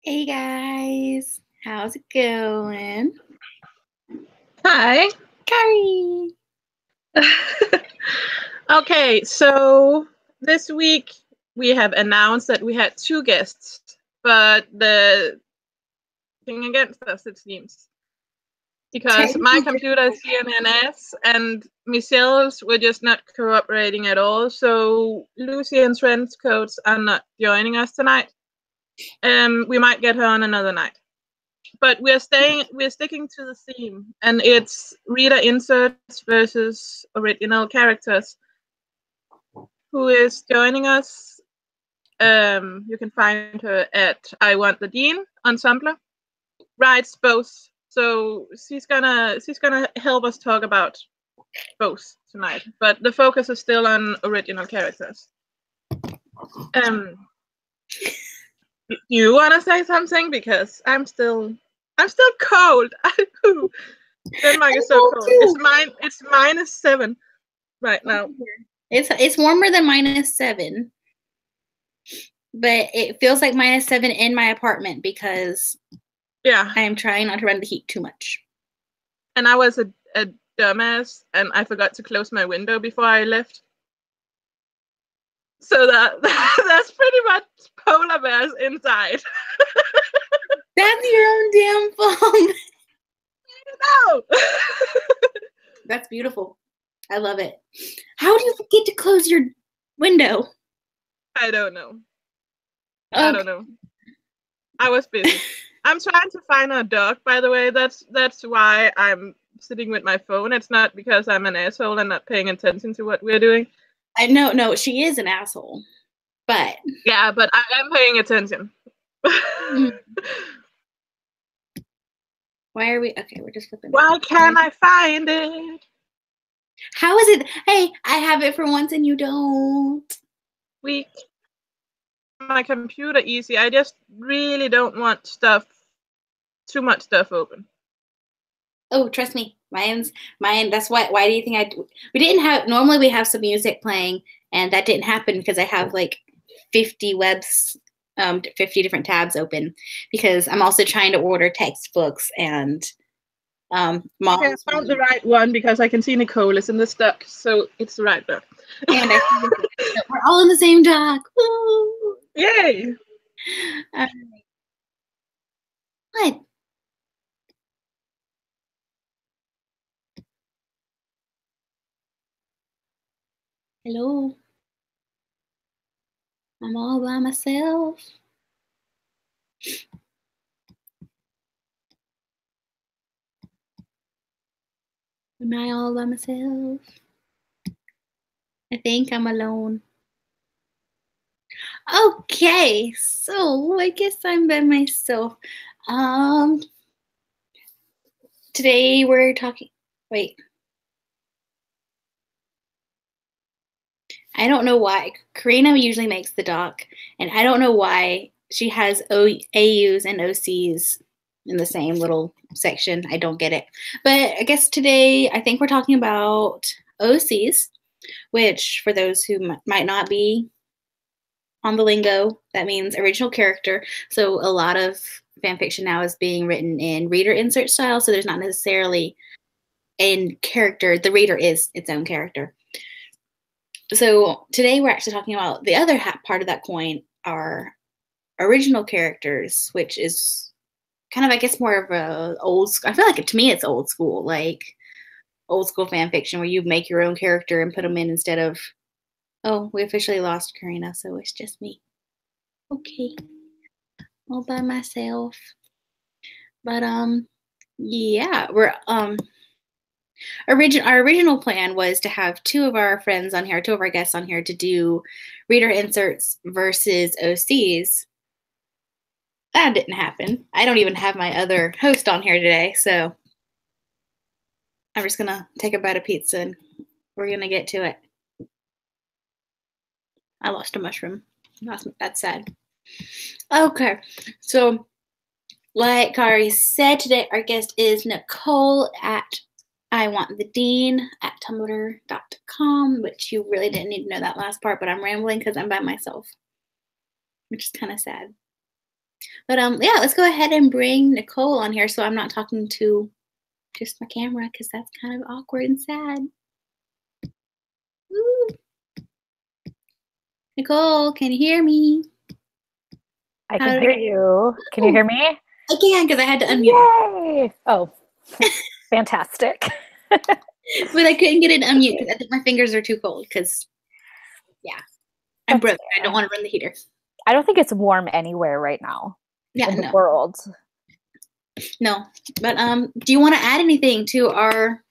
Hey guys, how's it going? Hi. Kari. Okay, so this week we have announced that we had two guests, but the thing against us, it seems, because my computer is CNNS and Michelle's were just not cooperating at all. So Lucy and Trent's codes are not joining us tonight. We might get her on another night. But we're sticking to the theme, and it's reader inserts versus original characters. Who is joining us? You can find her at I Want the Dean on Tumblr. Writes both, so she's gonna help us talk about both tonight. But the focus is still on original characters. You wanna say something, because I'm still cold. Denmark is so cold. It's -7 right now. It's warmer than -7, but it feels like -7 in my apartment because I am trying not to run the heat too much. And I was a dumbass, and I forgot to close my window before I left. So that's pretty much polar bears inside. That's your own damn fault. No. That's beautiful. I love it. How do you forget to close your window? I don't know. Okay. I don't know. I was busy. I'm trying to find our dog, by the way. That's why I'm sitting with my phone. It's not because I'm an asshole and not paying attention to what we're doing. I know, no, she is an asshole. But yeah, but I am paying attention. Why are we okay? We're just flipping. Why can't I find it? How is it? Hey, I have it for once and you don't. Weak. My computer easy. I just really don't want too much stuff open. Oh, trust me, mine. That's why do you think we didn't have, normally we have some music playing, and that didn't happen because I have like 50 webs, 50 different tabs open, because I'm also trying to order textbooks and Mom. Okay, I found the right one because I can see Nicole is in the stock, so it's the right book. And we're all in the same doc. Woo! Yay! What? Hello. I'm all by myself. Am I all by myself? I think I'm alone. Okay, so I guess I'm by myself. Today we're talking, wait. I don't know why. Karina usually makes the doc, and I don't know why she has AUs and OCs in the same little section. I don't get it. But I guess today I think we're talking about OCs, which for those who might not be on the lingo, that means original character. So a lot of fan fiction now is being written in reader insert style, so there's not necessarily a character. The reader is its own character. So today we're actually talking about the other part of that coin, our original characters, which is kind of, I guess, more of a I feel like to me it's old school, like old school fan fiction where you make your own character and put them in instead of, oh, we officially lost Karina, so it's just me. Okay, all by myself. But yeah, we're our original plan was to have two of our friends on here, two of our guests on here, to do reader inserts versus OCs. That didn't happen. I don't even have my other host on here today, so I'm just gonna take a bite of pizza and we're gonna get to it. I lost a mushroom. That's sad. Okay, so like Kari said, today our guest is Nicole at I Want the Dean at tumblr.com, which you really didn't need to know that last part, but I'm rambling because I'm by myself, which is kind of sad. But yeah, let's go ahead and bring Nicole on here so I'm not talking to just my camera because that's kind of awkward and sad. Woo. Nicole, can you hear me? I can hear you. Can you hear me? I can because I had to unmute. Yay! Oh, fantastic. But I couldn't get it unmute because I think my fingers are too cold because, yeah, I'm broke. I don't want to run the heater. I don't think it's warm anywhere right now in the world. No, but do you want to add anything to our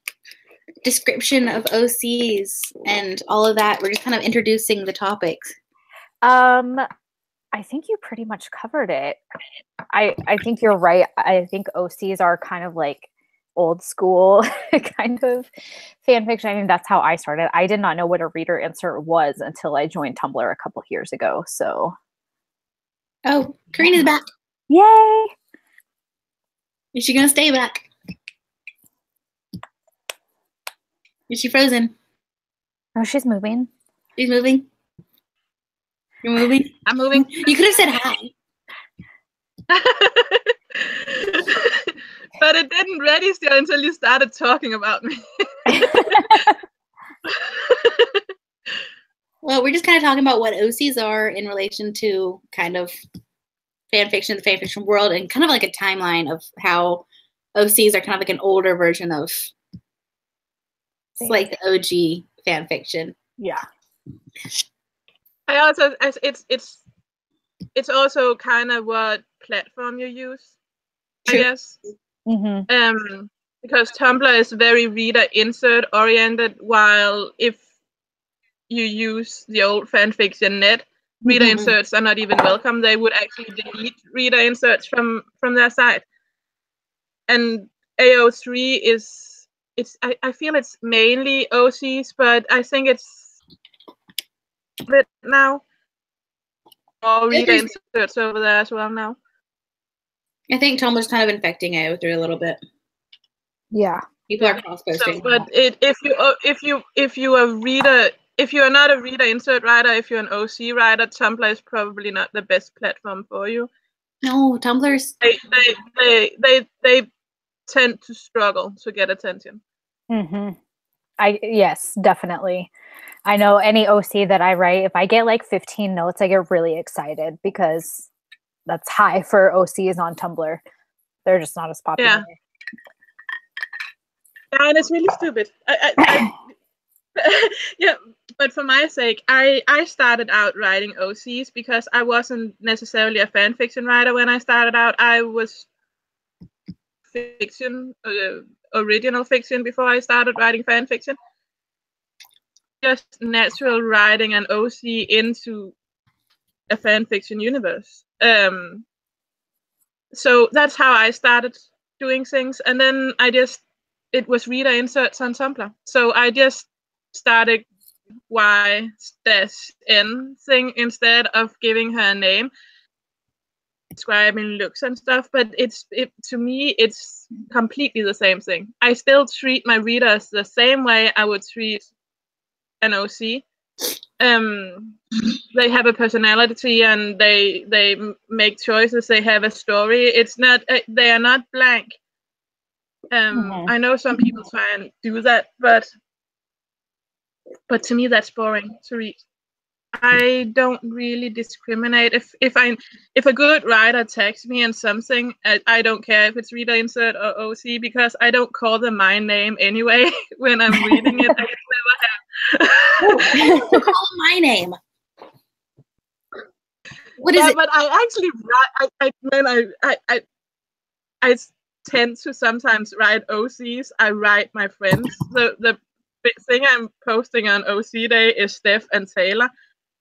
description of OCs and all of that? We're just kind of introducing the topics. I think you pretty much covered it. I think you're right. I think OCs are kind of like old school kind of fan fiction. I mean, that's how I started. I did not know what a reader insert was until I joined Tumblr a couple years ago. So, oh, Karina's back! Yay! Is she gonna stay back? Is she frozen? Oh, she's moving. She's moving. You're moving? I'm moving. You could have said hi. But it didn't register until you started talking about me. Well, we're just kind of talking about what OCs are in relation to kind of fan fiction, the fan fiction world, and kind of like a timeline of how OCs are kind of like an older version of it's like the OG fan fiction. Yeah. I also it's also kind of what platform you use, I guess. Mm-hmm. Because Tumblr is very reader insert oriented, while if you use the old fanfiction net, reader inserts are not even welcome. They would actually delete reader inserts from their site. And AO3 I feel it's mainly OCs, but I think it's bit now. All reader inserts over there as well now. I think Tumblr's kind of infecting AO3 a little bit. Yeah. People are cross-posting. So, but if you are not a reader insert writer, if you're an OC writer, Tumblr is probably not the best platform for you. No, Tumblr's they tend to struggle to get attention. Yes, definitely. I know any OC that I write, if I get like 15 notes, I get really excited because that's high for OCs on Tumblr. They're just not as popular. Yeah. Yeah, and it's really stupid. Yeah, but for my sake, I started out writing OCs because I wasn't necessarily a fan fiction writer when I started out. I was fiction, original fiction before I started writing fan fiction. Just natural writing an OC into a fan fiction universe. So that's how I started doing things, and then it was reader inserts on Tumblr. So I just started Y-N thing instead of giving her a name, describing looks and stuff. But to me, it's completely the same thing. I still treat my readers the same way I would treat an OC. They have a personality and they make choices. They have a story. It's not they are not blank. I know some people try and do that, but to me that's boring to read. I don't really discriminate. If a good writer tags me in something, I don't care if it's reader insert or OC, because I don't call them my name anyway when I'm reading it. I never have. You call it my name. What is it? But I actually I tend to sometimes write OCs. I write my friends. The thing I'm posting on OC Day is Steph and Taylor,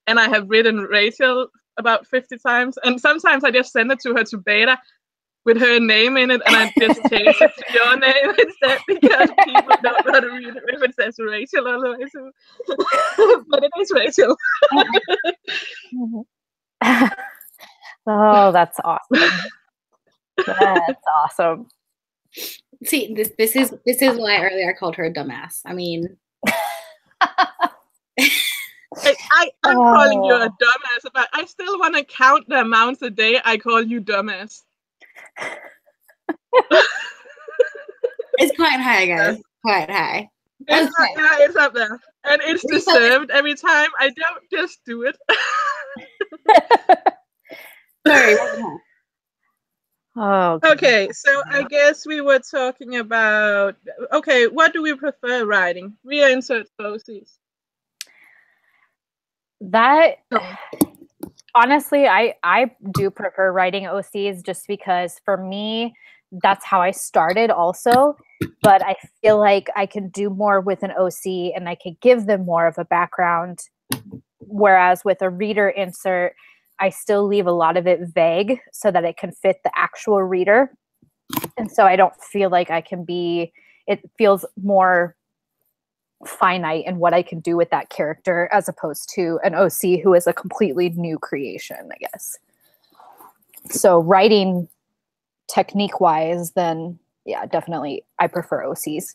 and I have written Rachel about 50 times, and sometimes I just send it to her to beta with her name in it, and I just change it to your name instead, because people don't know how to read it if it says Rachel all the way through. But it is Rachel. Oh, that's awesome. That's awesome. See, this is why earlier I called her a dumbass. I mean, I'm calling you a dumbass, but I still want to count the amounts a day I call you dumbass. It's quite high, guys. Quite high. It's, it's up there. And it's deserved every time. I don't just do it. Sorry. Oh. Okay, so I guess we were talking about, okay, what do we prefer writing? Rear inserts or OCs? That, honestly, I do prefer writing OCs just because for me, that's how I started also. But I feel like I can do more with an OC and I could give them more of a background. Whereas with a reader insert, I still leave a lot of it vague so that it can fit the actual reader. And so I don't feel like I can be, it feels more finite in what I can do with that character as opposed to an OC who is a completely new creation, I guess. So writing technique wise, then yeah, definitely I prefer OCs.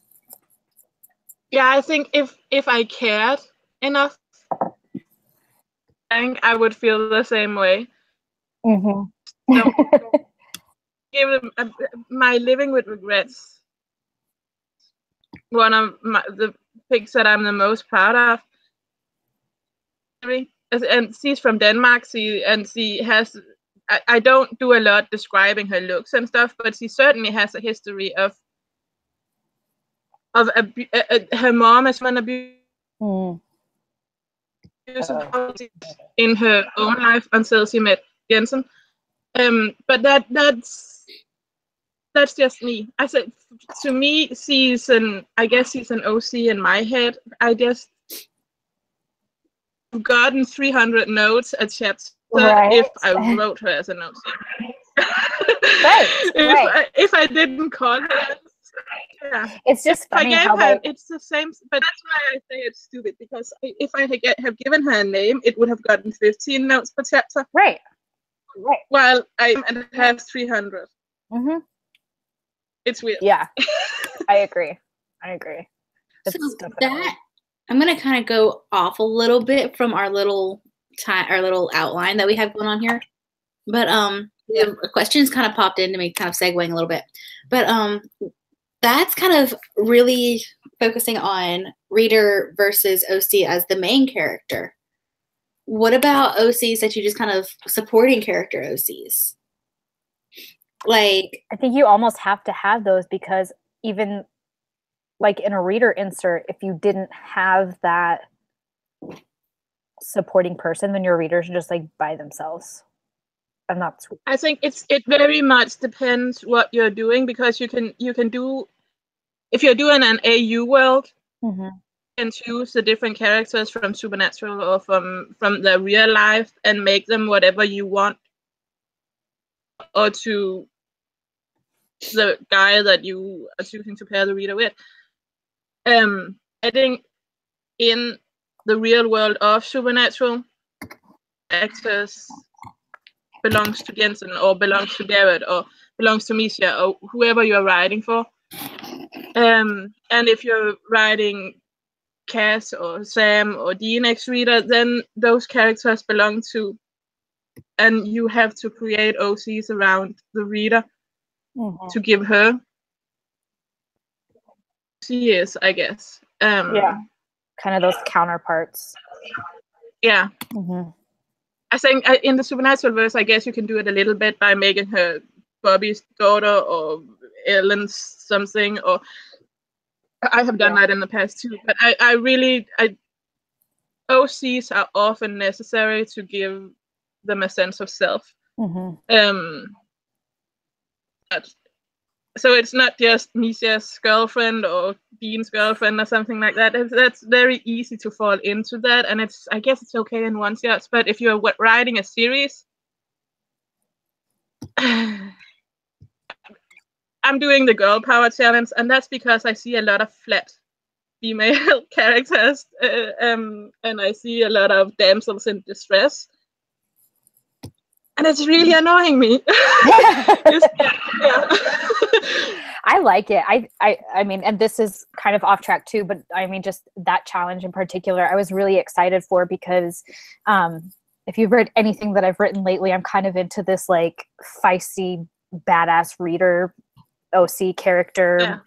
Yeah, I think if I cared enough, I think I would feel the same way. Mm-hmm. So, give them my Living with Regrets. One of the Fics that I'm the most proud of. And she's from Denmark. She has. I don't do a lot describing her looks and stuff, but she certainly has a history of her mom as an abusive in her own life until she met Jensen. But that's just me. I said, to me, I guess she's an OC in my head. I just have gotten 300 notes a chapter if I wrote her as an OC. If I didn't call her, yeah. It's just funny how it's the same, but that's why I say it's stupid, because if I have given her a name, it would have gotten 15 notes per chapter. Right. While it has 300. Mm-hmm. It's weird. Yeah, I agree. So that I'm gonna kind of go off a little bit from our little outline that we have going on here, but the questions kind of popped into me, kind of segueing a little bit, but that's kind of really focusing on reader versus OC as the main character. What about OCs that you just kind of supporting character OCs? Like, I think you almost have to have those, because even like in a reader insert, if you didn't have that supporting person, then your readers are just like by themselves. And that's, I think it very much depends what you're doing, because you can do, if you're doing an AU world, you can choose the different characters from Supernatural or from the real life and make them whatever you want, or to the guy that you are choosing to pair the reader with. I think in the real world of Supernatural, actors belongs to Jensen or belongs to Garrett or belongs to Misha or whoever you're writing for. And if you're writing Cass or Sam or the next reader, then those characters belong to, and you have to create OCs around the reader to give her she is, I guess. yeah, kind of those counterparts. Yeah. I think in the Supernatural verse, I guess you can do it a little bit by making her Bobby's daughter or Ellen's something, or I have done that in the past too. But I really OCs are often necessary to give them a sense of self. So it's not just Misha's girlfriend or Dean's girlfriend or something like that. That's very easy to fall into that, and I guess it's okay in one shot. But if you're writing a series, I'm doing the girl power challenge, and that's because I see a lot of flat female characters, and I see a lot of damsels in distress, and it's really annoying me. I like it. I mean, and this is kind of off track too, but I mean, just that challenge in particular, I was really excited for because if you've read anything that I've written lately, I'm kind of into this like feisty, badass reader, OC character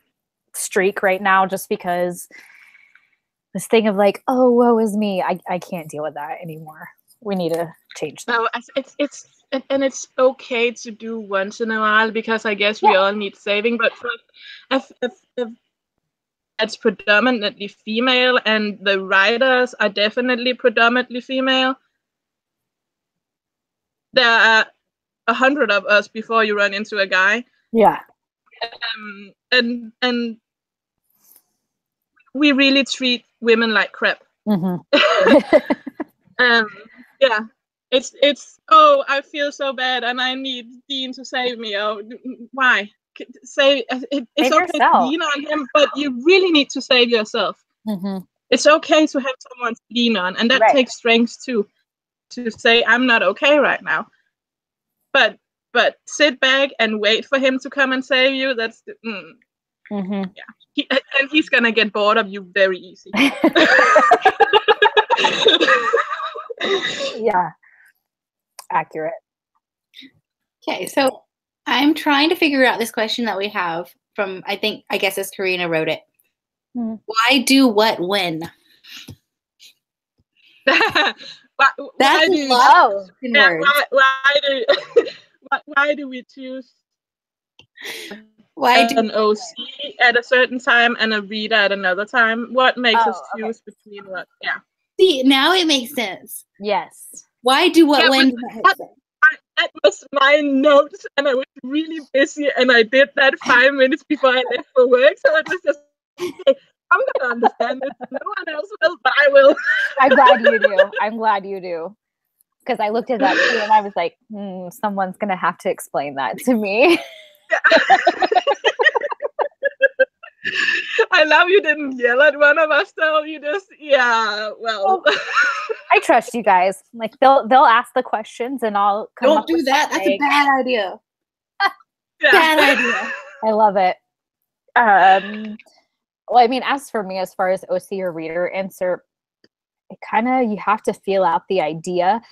streak right now, just because this thing of like, oh, woe is me. I can't deal with that anymore. We need to change that. No, it's okay to do once in a while, because I guess we all need saving. But if it's predominantly female and the writers are definitely predominantly female, there are 100 of us before you run into a guy. Yeah. And we really treat women like crap. Yeah. It's oh, I feel so bad and I need Dean to save me. Oh, why? It's save okay yourself. to lean on him, but you really need to save yourself. It's okay to have someone to lean on, and that takes strength too, to say I'm not okay right now. But sit back and wait for him to come and save you. That's yeah. And he's gonna get bored of you very easy. Yeah. Accurate. Okay, so I'm trying to figure out this question that we have from, I guess as Karina wrote it. Why do what when? Why do we choose an OC at a certain time and a reader at another time? What makes us choose between what? Yeah. See, now it makes sense. Yes. Why do what when? That was my notes, and I was really busy, and I did that 5 minutes before I left for work. So it was just, okay, I'm gonna understand it. No one else will, but I will. I'm glad you do. I'm glad you do. Because I looked at that too, and I was like, someone's gonna have to explain that to me. I love you didn't yell at one of us though. You just well. I trust you guys. Like they'll ask the questions and I'll come Don't do that. That's a bad idea. Bad idea. I love it. Well, I mean, as for me, as far as OC or reader insert, it kind of, you have to feel out the idea.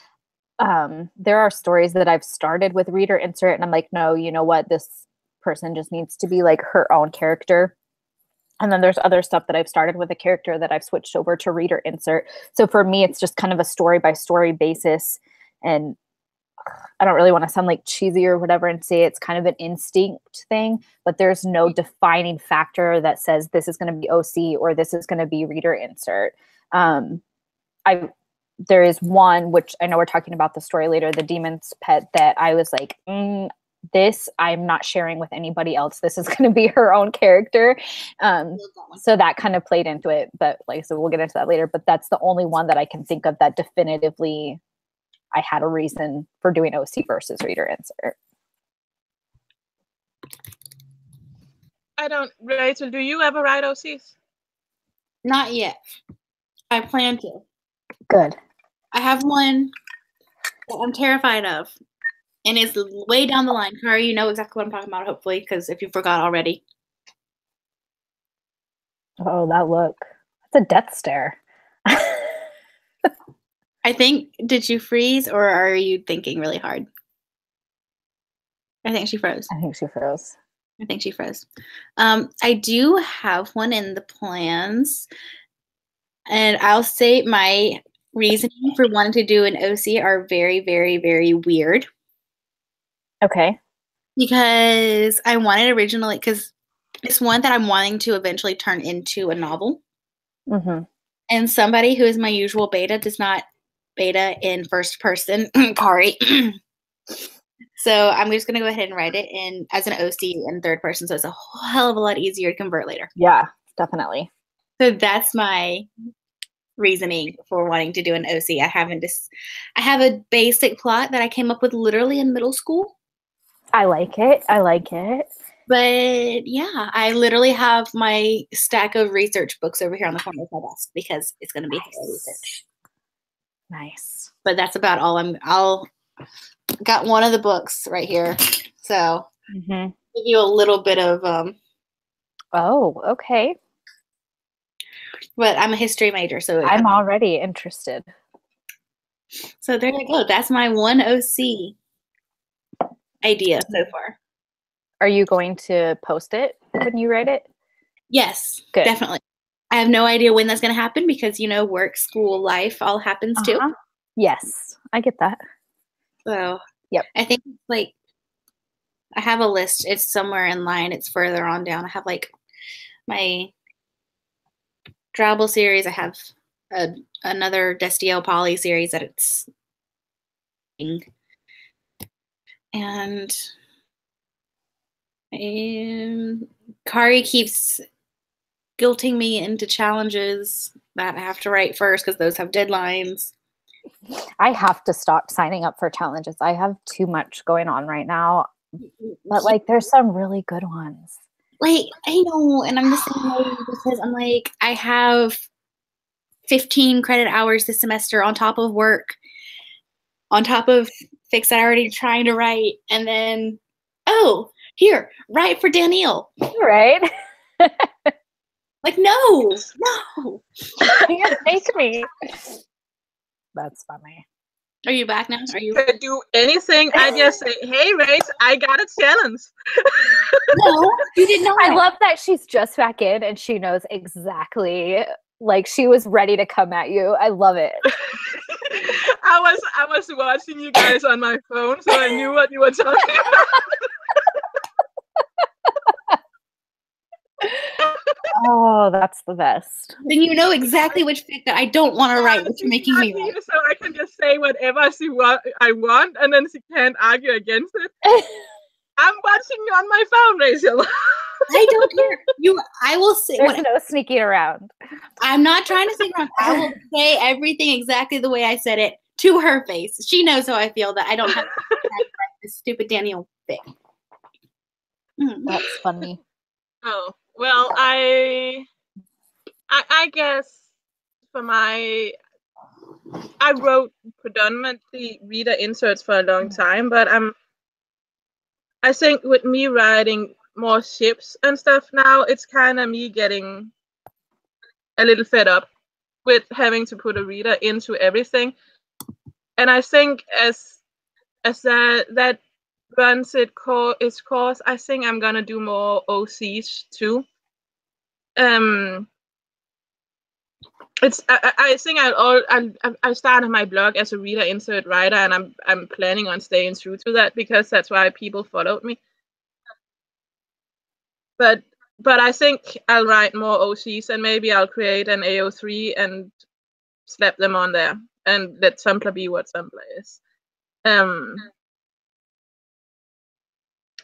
There are stories that I've started with reader insert and I'm like, no, you know what? This person just needs to be like her own character. And then there's other stuff that I've started with a character that I've switched over to reader insert. So for me, it's just kind of a story by story basis. And I don't really want to sound like cheesy or whatever and say it's kind of an instinct thing, but there's no defining factor that says this is going to be OC or this is going to be reader insert. There is one, which I know we're talking about the story later, the Demon's Pet, that I was like, this I'm not sharing with anybody else. This is going to be her own character. So that kind of played into it, but like, so we'll get into that later, but that's the only one that I can think of that definitively I had a reason for doing OC versus reader insert. Rachel, do you ever write OCs? Not yet. I plan to. Good. I have one that I'm terrified of. And it's way down the line. Kari, you know exactly what I'm talking about, hopefully, because if you forgot already. Oh, that look. That's a death stare. I think, did you freeze or are you thinking really hard? I think she froze. I think she froze. I think she froze. I do have one in the plans. And I'll say my reasoning for wanting to do an OC are very, very, very weird. Okay. Because I wanted originally, because it's one that I'm wanting to eventually turn into a novel. And somebody who is my usual beta does not beta in first person, Kari. So I'm just going to go ahead and write it in as an OC in third person. So it's a whole hell of a lot easier to convert later. Yeah, definitely. So that's my reasoning for wanting to do an OC. I have a basic plot that I came up with literally in middle school. I like it. I like it. But yeah, I literally have my stack of research books over here on the corner of my desk because it's going to be research. Nice. But that's about all. I'll got one of the books right here. So give you a little bit of Oh, okay. But I'm a history major, so I'm already interested. So there you go. That's my one OC idea so far. Are you going to post it when you write it? Yes, Good. definitely. I have no idea when that's going to happen because, work, school, life all happens too. Yes, I get that. So yep. I think like I have a list. It's somewhere in line. It's further on down. I have like my Drabble series. I have another Destiel Poly series that it's and Kari keeps guilting me into challenges that I have to write first because those have deadlines. I have to stop signing up for challenges. I have too much going on right now. But like there's some really good ones. Like, I know, and I'm the same way because I'm like, I have 15 credit hours this semester on top of work, on top of Fics that I'm already trying to write, and then, oh, here, write for Danielle. Right? Like, no. You can't make me. That's funny. Are you back now? Are you? To do anything, I just say, hey, Rach, I got a challenge. No, you did not. I love that she's just back in and she knows exactly, like she was ready to come at you. I love it. I was watching you guys on my phone, so I knew what you were talking about. Oh, that's the best. Then you know exactly which fic that I don't want to write, which you're making me write. So I can just say whatever I want, and then she can't argue against it. I'm watching you on my phone, Rachel. I don't care. I will say. There's no sneaking around. I'm not trying to sneak around. I will say everything exactly the way I said it to her face. She knows how I feel that I don't have to write this stupid Danielle fic. That's funny. Oh. Well, I guess for I wrote predominantly reader inserts for a long time, but I think with me writing more ships and stuff now, it's kind of me getting a little fed up with having to put a reader into everything. And I think as that runs its course, I think I'm gonna do more OCs too. I think I started my blog as a reader insert writer, and I'm planning on staying true to that because that's why people followed me. But I think I'll write more OCs, and maybe I'll create an AO3 and slap them on there and let Tumblr be what Tumblr is.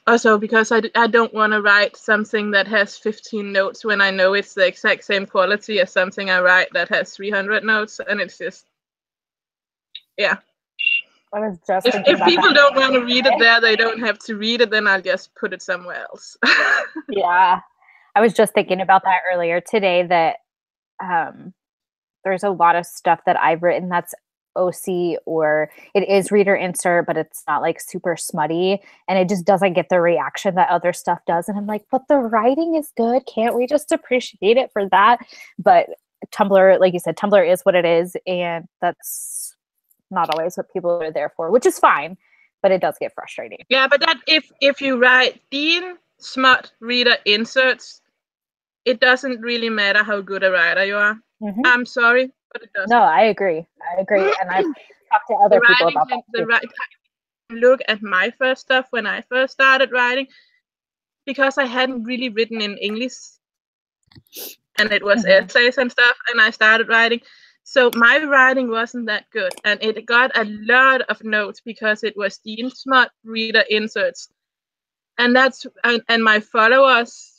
Also, because I don't want to write something that has 15 notes when I know it's the exact same quality as something I write that has 300 notes, and it's just, yeah. I was just if people don't want to read it there, they don't have to read it, then I'll just put it somewhere else. Yeah. I was just thinking about that earlier today, that there's a lot of stuff that I've written that's OC, or it is reader insert, but it's not like super smutty, and it just doesn't get the reaction that other stuff does. And I'm like, but the writing is good. Can't we just appreciate it for that? But Tumblr, like you said, Tumblr is what it is, and that's not always what people are there for, which is fine, but it does get frustrating. Yeah, but that if you write Dean smut reader inserts, it doesn't really matter how good a writer you are. Mm-hmm. I'm sorry, but it doesn't. No, I agree. And I've talked to other people about that. Look at my first stuff when I first started writing, because I hadn't really written in English, and it was essays and stuff, and I started writing. So my writing wasn't that good, and it got a lot of notes because it was Dean smut reader inserts, and and my followers.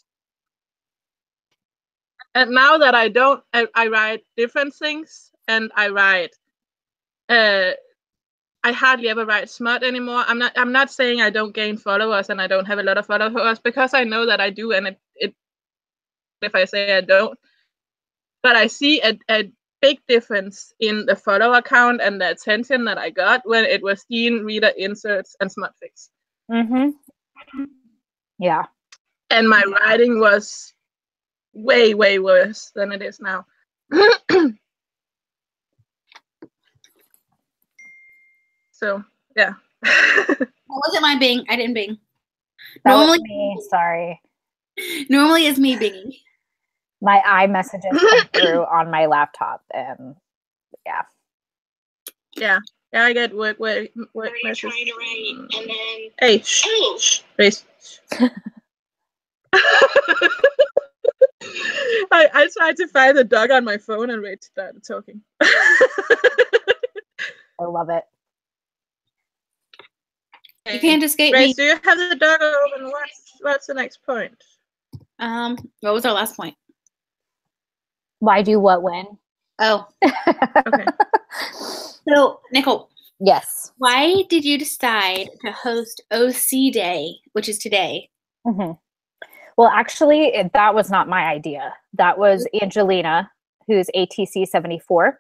And now that I write different things, and I write, I hardly ever write smut anymore. I'm not saying I don't gain followers and I don't have a lot of followers, because I know that I do, and it if I say I don't. But I see a big difference in the follower count and the attention that I got when it was Dean reader inserts and smut fics. Yeah. And my writing was way, way worse than it is now. So, yeah. That wasn't my bing. I didn't bing. That Normally, was me. Sorry. Normally it's me binging. My iMessages come through on my laptop, and yeah. Yeah, I get work messages. Trying to write, and then Hey, shh, please. I tried to find the dog on my phone, and Rach started talking. I love it. You can't escape Rach, me. do you have the dog open? What's the next point? What was our last point? Why do what when? Oh. Okay. So, Nicole. Yes. Why did you decide to host OC Day, which is today? Mm-hmm. Well, actually, that was not my idea. That was Angelina, who's ATC 74.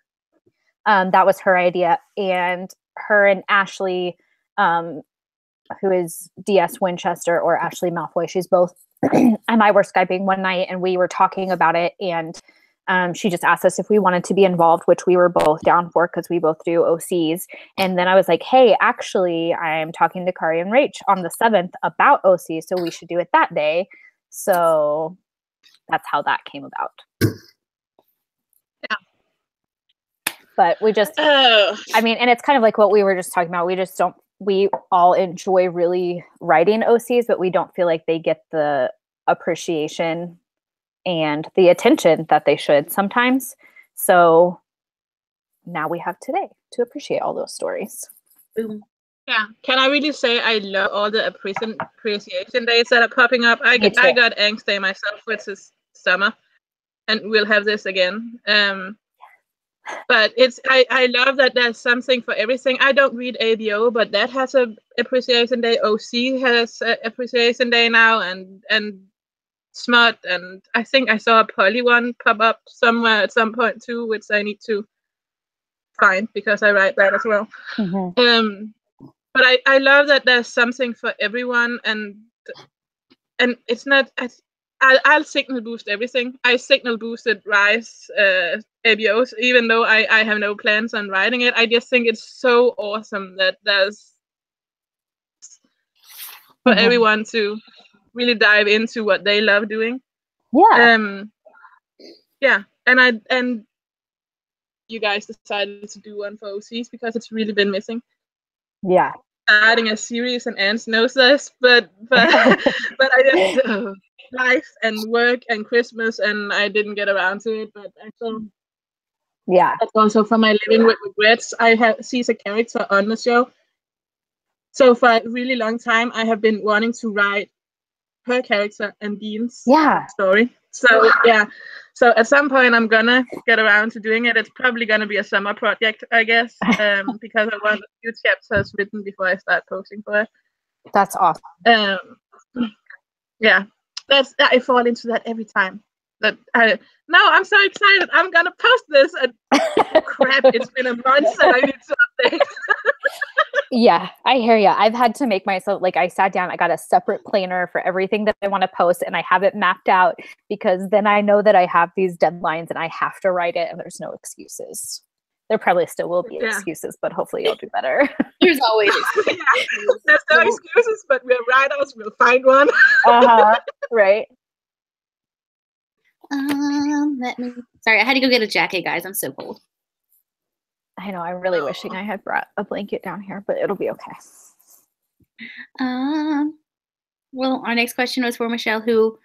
That was her idea. And her and Ashley, who is s-winchester or Ashley Malfoy, she's both, and I were Skyping one night and we were talking about it. And she just asked us if we wanted to be involved, which we were both down for because we both do OCs. And then I was like, hey, actually, I'm talking to Kari and Rach on the 7th about OC, so we should do it that day. So that's how that came about. Yeah. But we just, I mean, and it's kind of like what we were just talking about. We all enjoy really writing OCs, but we don't feel like they get the appreciation and the attention that they should sometimes. So now we have today to appreciate all those stories. Boom. Yeah. Can I really say I love all the appreciation days that are popping up? I got Angst Day myself, which is summer, and we'll have this again. But I love that there's something for everything. I don't read ABO, but that has a appreciation day. OC has a appreciation day now, and Smart, and I think I saw a Poly one pop up somewhere at some point too, which I need to find because I write that as well. Mm-hmm. But I love that there's something for everyone, and it's not. I'll signal boost everything. I signal boosted Rise ABOs, even though I have no plans on writing it. I just think it's so awesome that there's for everyone to really dive into what they love doing. Yeah. Yeah, and you guys decided to do one for OCs because it's really been missing. Yeah. Starting a series, and Anne knows this, but I just life and work and Christmas, and I didn't get around to it. But I thought, yeah, that's also from my Living with Regrets. She's a character on the show. So for a really long time, I have been wanting to write her character and Dean's story. So yeah, so at some point I'm gonna get around to doing it. It's probably gonna be a summer project, I guess, because I want a few chapters written before I start posting for it. That's awesome. Yeah, I fall into that every time. I'm so excited. I'm gonna post this. And crap, it's been a month and I need to update. Yeah, I hear you. I've had to make myself, like, I sat down, I got a separate planner for everything that I want to post, and I have it mapped out because then I know that I have these deadlines and I have to write it, and there's no excuses. There probably still will be excuses, but hopefully you'll do better. There's always excuses. There's no excuses, but we're writers. We'll find one. Right. Sorry, I had to go get a jacket, guys. I'm so cold. I know. I'm really wishing I had brought a blanket down here, but it'll be okay. Well, our next question was for Michelle, who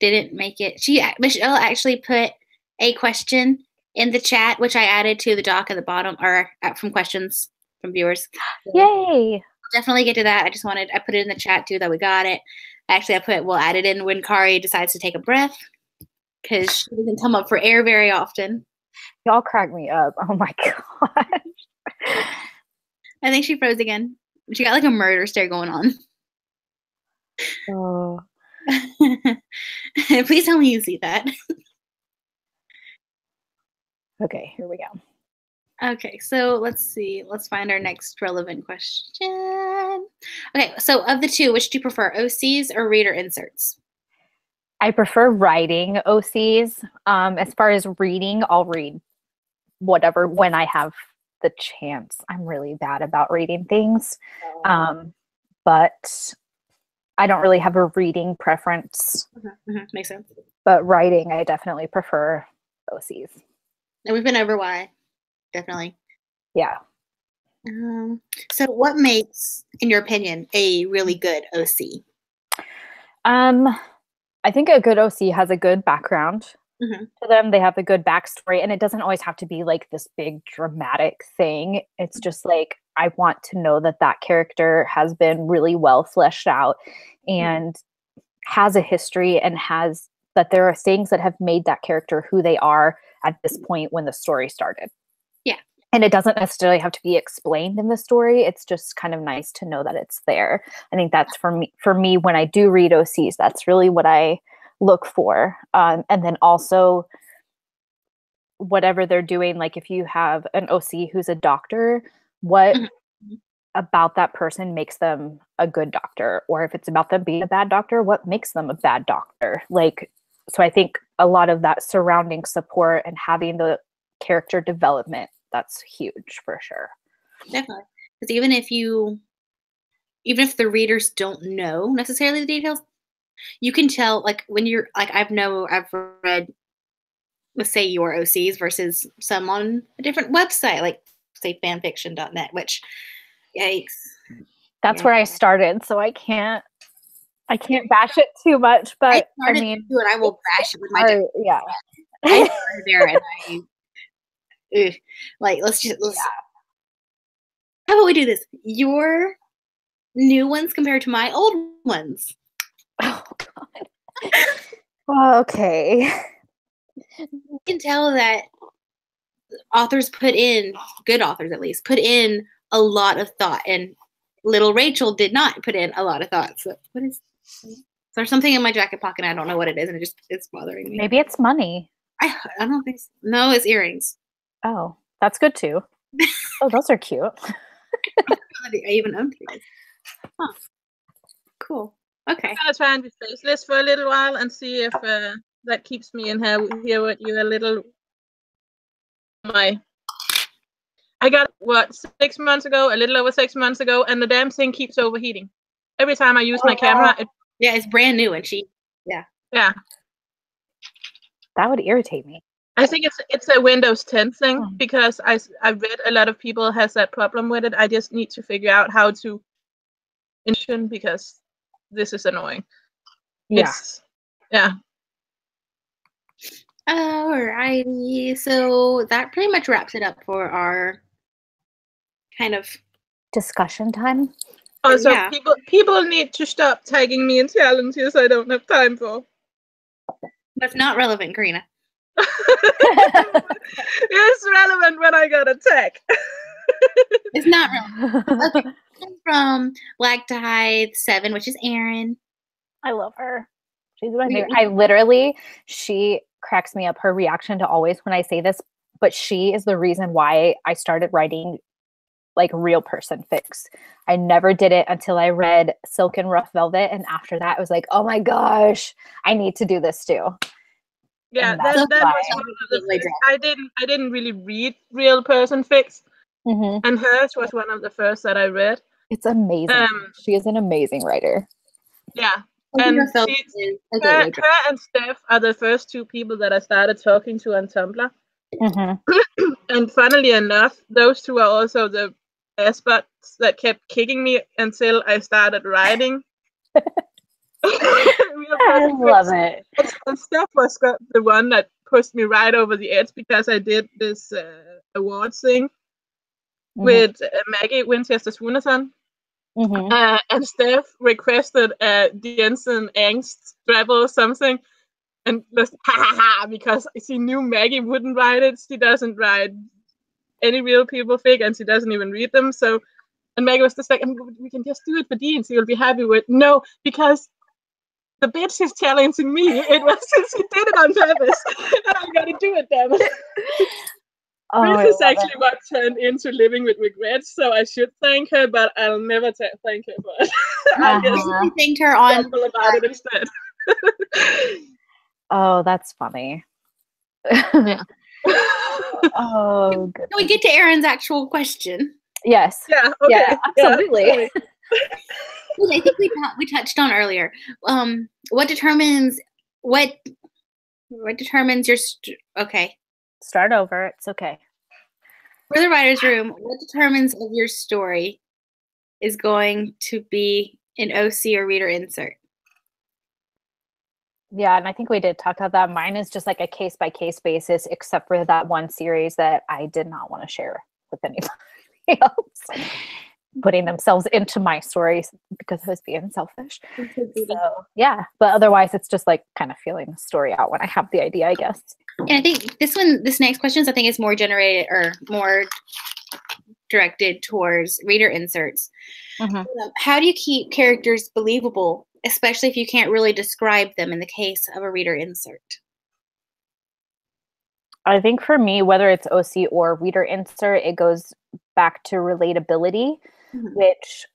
didn't make it. Michelle actually put a question in the chat, which I added to the doc at the bottom, or from questions from viewers. So yay! Definitely get to that. I put it in the chat too that we got it. Actually, we'll add it in when Kari decides to take a breath, because she doesn't come up for air very often. Y'all crack me up. Oh my god. I think she froze again. She got like a murder stare going on. Oh. Please tell me you see that. Okay, here we go. Okay, so let's see. Let's find our next relevant question. Okay, so of the two, which do you prefer, OCs or reader inserts? I prefer writing OCs. As far as reading, I'll read whatever when I have the chance. I'm really bad about reading things. But I don't really have a reading preference. Makes sense. But writing, I definitely prefer OCs. And we've been over why. Definitely. Yeah. So what makes, in your opinion, a really good OC? I think a good OC has a good background to them. They have a good backstory, and it doesn't always have to be like this big dramatic thing. It's just like, I want to know that that character has been really well fleshed out and has a history, and has that there are things that have made that character who they are at this point when the story started. Yeah. And it doesn't necessarily have to be explained in the story. It's just kind of nice to know that it's there. I think that's for me when I do read OCs, that's really what I look for. And then also whatever they're doing, like if you have an OC who's a doctor, what about that person makes them a good doctor? Or if it's about them being a bad doctor, what makes them a bad doctor? Like, so I think a lot of that surrounding support and having the character development, that's huge for sure. Definitely. Because even if the readers don't know necessarily the details, you can tell, like when you're like, I've read, let's say, your OCs versus some on a different website, like say fanfiction.net, which yikes. That's where I started, so I can't bash it too much, but I mean, I will bash it with my yeah. I started there and let's how about we do this? Your new ones compared to my old ones. Oh God. Well, okay. You can tell that authors good authors at least, put in a lot of thought, and little Rachel did not put in a lot of thought. So there's something in my jacket pocket, and I don't know what it is, and it's bothering me. Maybe it's money. I don't think so. No, it's earrings. Oh, that's good too. Oh, those are cute. I even own these. Huh. Cool. Okay. I'm gonna try and be faceless for a little while and see if that keeps me in here with you a little. I got a little over 6 months ago, and the damn thing keeps overheating. Every time I use my camera, it's brand new, and yeah. That would irritate me. I think it's a Windows 10 thing because I've read a lot of people has that problem with it. I just need to figure out how to because this is annoying. Yeah. Alrighty. So that pretty much wraps it up for our kind of discussion time. Also, people need to stop tagging me in challenges I don't have time for. That's not relevant, Karina. It's relevant when I got a tag. It's not relevant. Okay. From Black Tide 7, which is Erin. I love her. She's my favorite. She cracks me up. Her reaction to always when I say this, but she is the reason why I started writing like real person fics. I never did it until I read Silk and Rough Velvet, and after that, I was like, "Oh my gosh, I need to do this too." Yeah, that was one of the things. I didn't really read real person fics, and hers was one of the first that I read. It's amazing. She is an amazing writer. Yeah, and her and Steph are the first two people that I started talking to on Tumblr. And funnily enough, those two are also the spots that kept kicking me until I started writing. I love it. And Steph was the one that pushed me right over the edge because I did this awards thing with Maggie Winchester's Wunderson. And Steph requested Jensen Angst travel something, and just because she knew Maggie wouldn't write it. She doesn't write any real people fic, and she doesn't even read them. So, and Maggie was just like, we can just do it for Dean, so you'll be happy with. No, because the bitch is challenging me. It was she did it on purpose, and I gotta do it, damn it. This is actually what turned into Living with Regrets, so I should thank her, but I'll never thank her for it. I guess we thanked her on about it instead. Oh, that's funny. Oh, good. Can we get to Aaron's actual question? Yes. Yeah. Okay. Yeah, absolutely. Yeah, I think we touched on earlier. What determines your okay? Start over. It's okay. For the writer's room, what determines if your story is going to be an OC or reader insert? Yeah, and I think we did talk about that. Mine is just like a case-by-case basis, except for that one series that I did not want to share with anybody else, putting themselves into my stories because I was being selfish. So yeah, but otherwise it's just like kind of feeling the story out when I have the idea, I guess. And I think this next question, I think is more generated or more directed towards reader inserts. How do you keep characters believable, especially if you can't really describe them in the case of a reader insert? I think for me, whether it's OC or reader insert, it goes back to relatability, which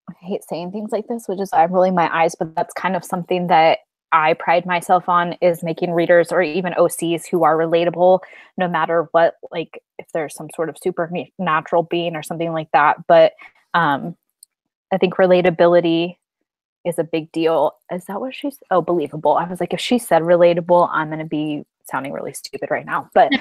I hate saying things like this, which is I'm rolling my eyes, but that's kind of something that I pride myself on, is making readers or even OCs who are relatable, no matter what, like if there's some sort of supernatural being or something like that. But I think relatability is a big deal. Is that what she's? Oh, believable. I was like, if she said relatable, I'm going to be sounding really stupid right now, but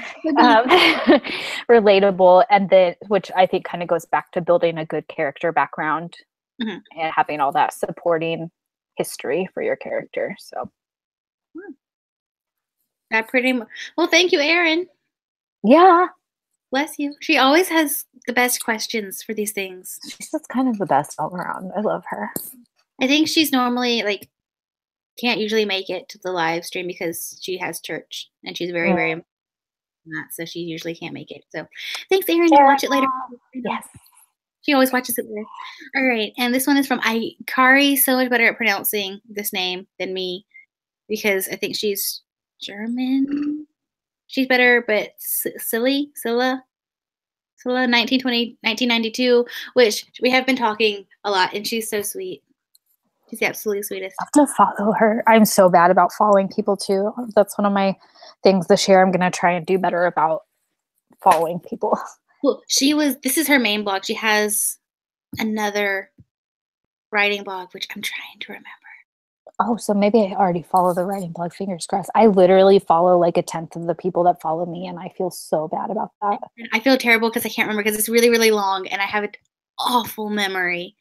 relatable. And then, which I think kind of goes back to building a good character background and having all that supporting history for your character. So that pretty much. Well, thank you, Erin. Yeah. Bless you. She always has the best questions for these things. She's just kind of the best all around. I love her. I think she's normally like can't usually make it to the live stream because she has church and she's very, very important in that, so she usually can't make it. So thanks, Erin. You'll watch it later. Yes. She always watches it later. All right. And this one is from Kari, so much better at pronouncing this name than me because I think she's German. She's better, but Scylla, 1992, which we have been talking a lot, and she's so sweet. She's the absolutely sweetest. I have to follow her. I'm so bad about following people too. That's one of my things this year. I'm going to try and do better about following people. Well, this is her main blog. She has another writing blog, which I'm trying to remember. Oh, so maybe I already follow the writing blog. Fingers crossed. I literally follow like 1/10 of the people that follow me, and I feel so bad about that. I feel terrible because I can't remember because it's really, really long, and I have an awful memory.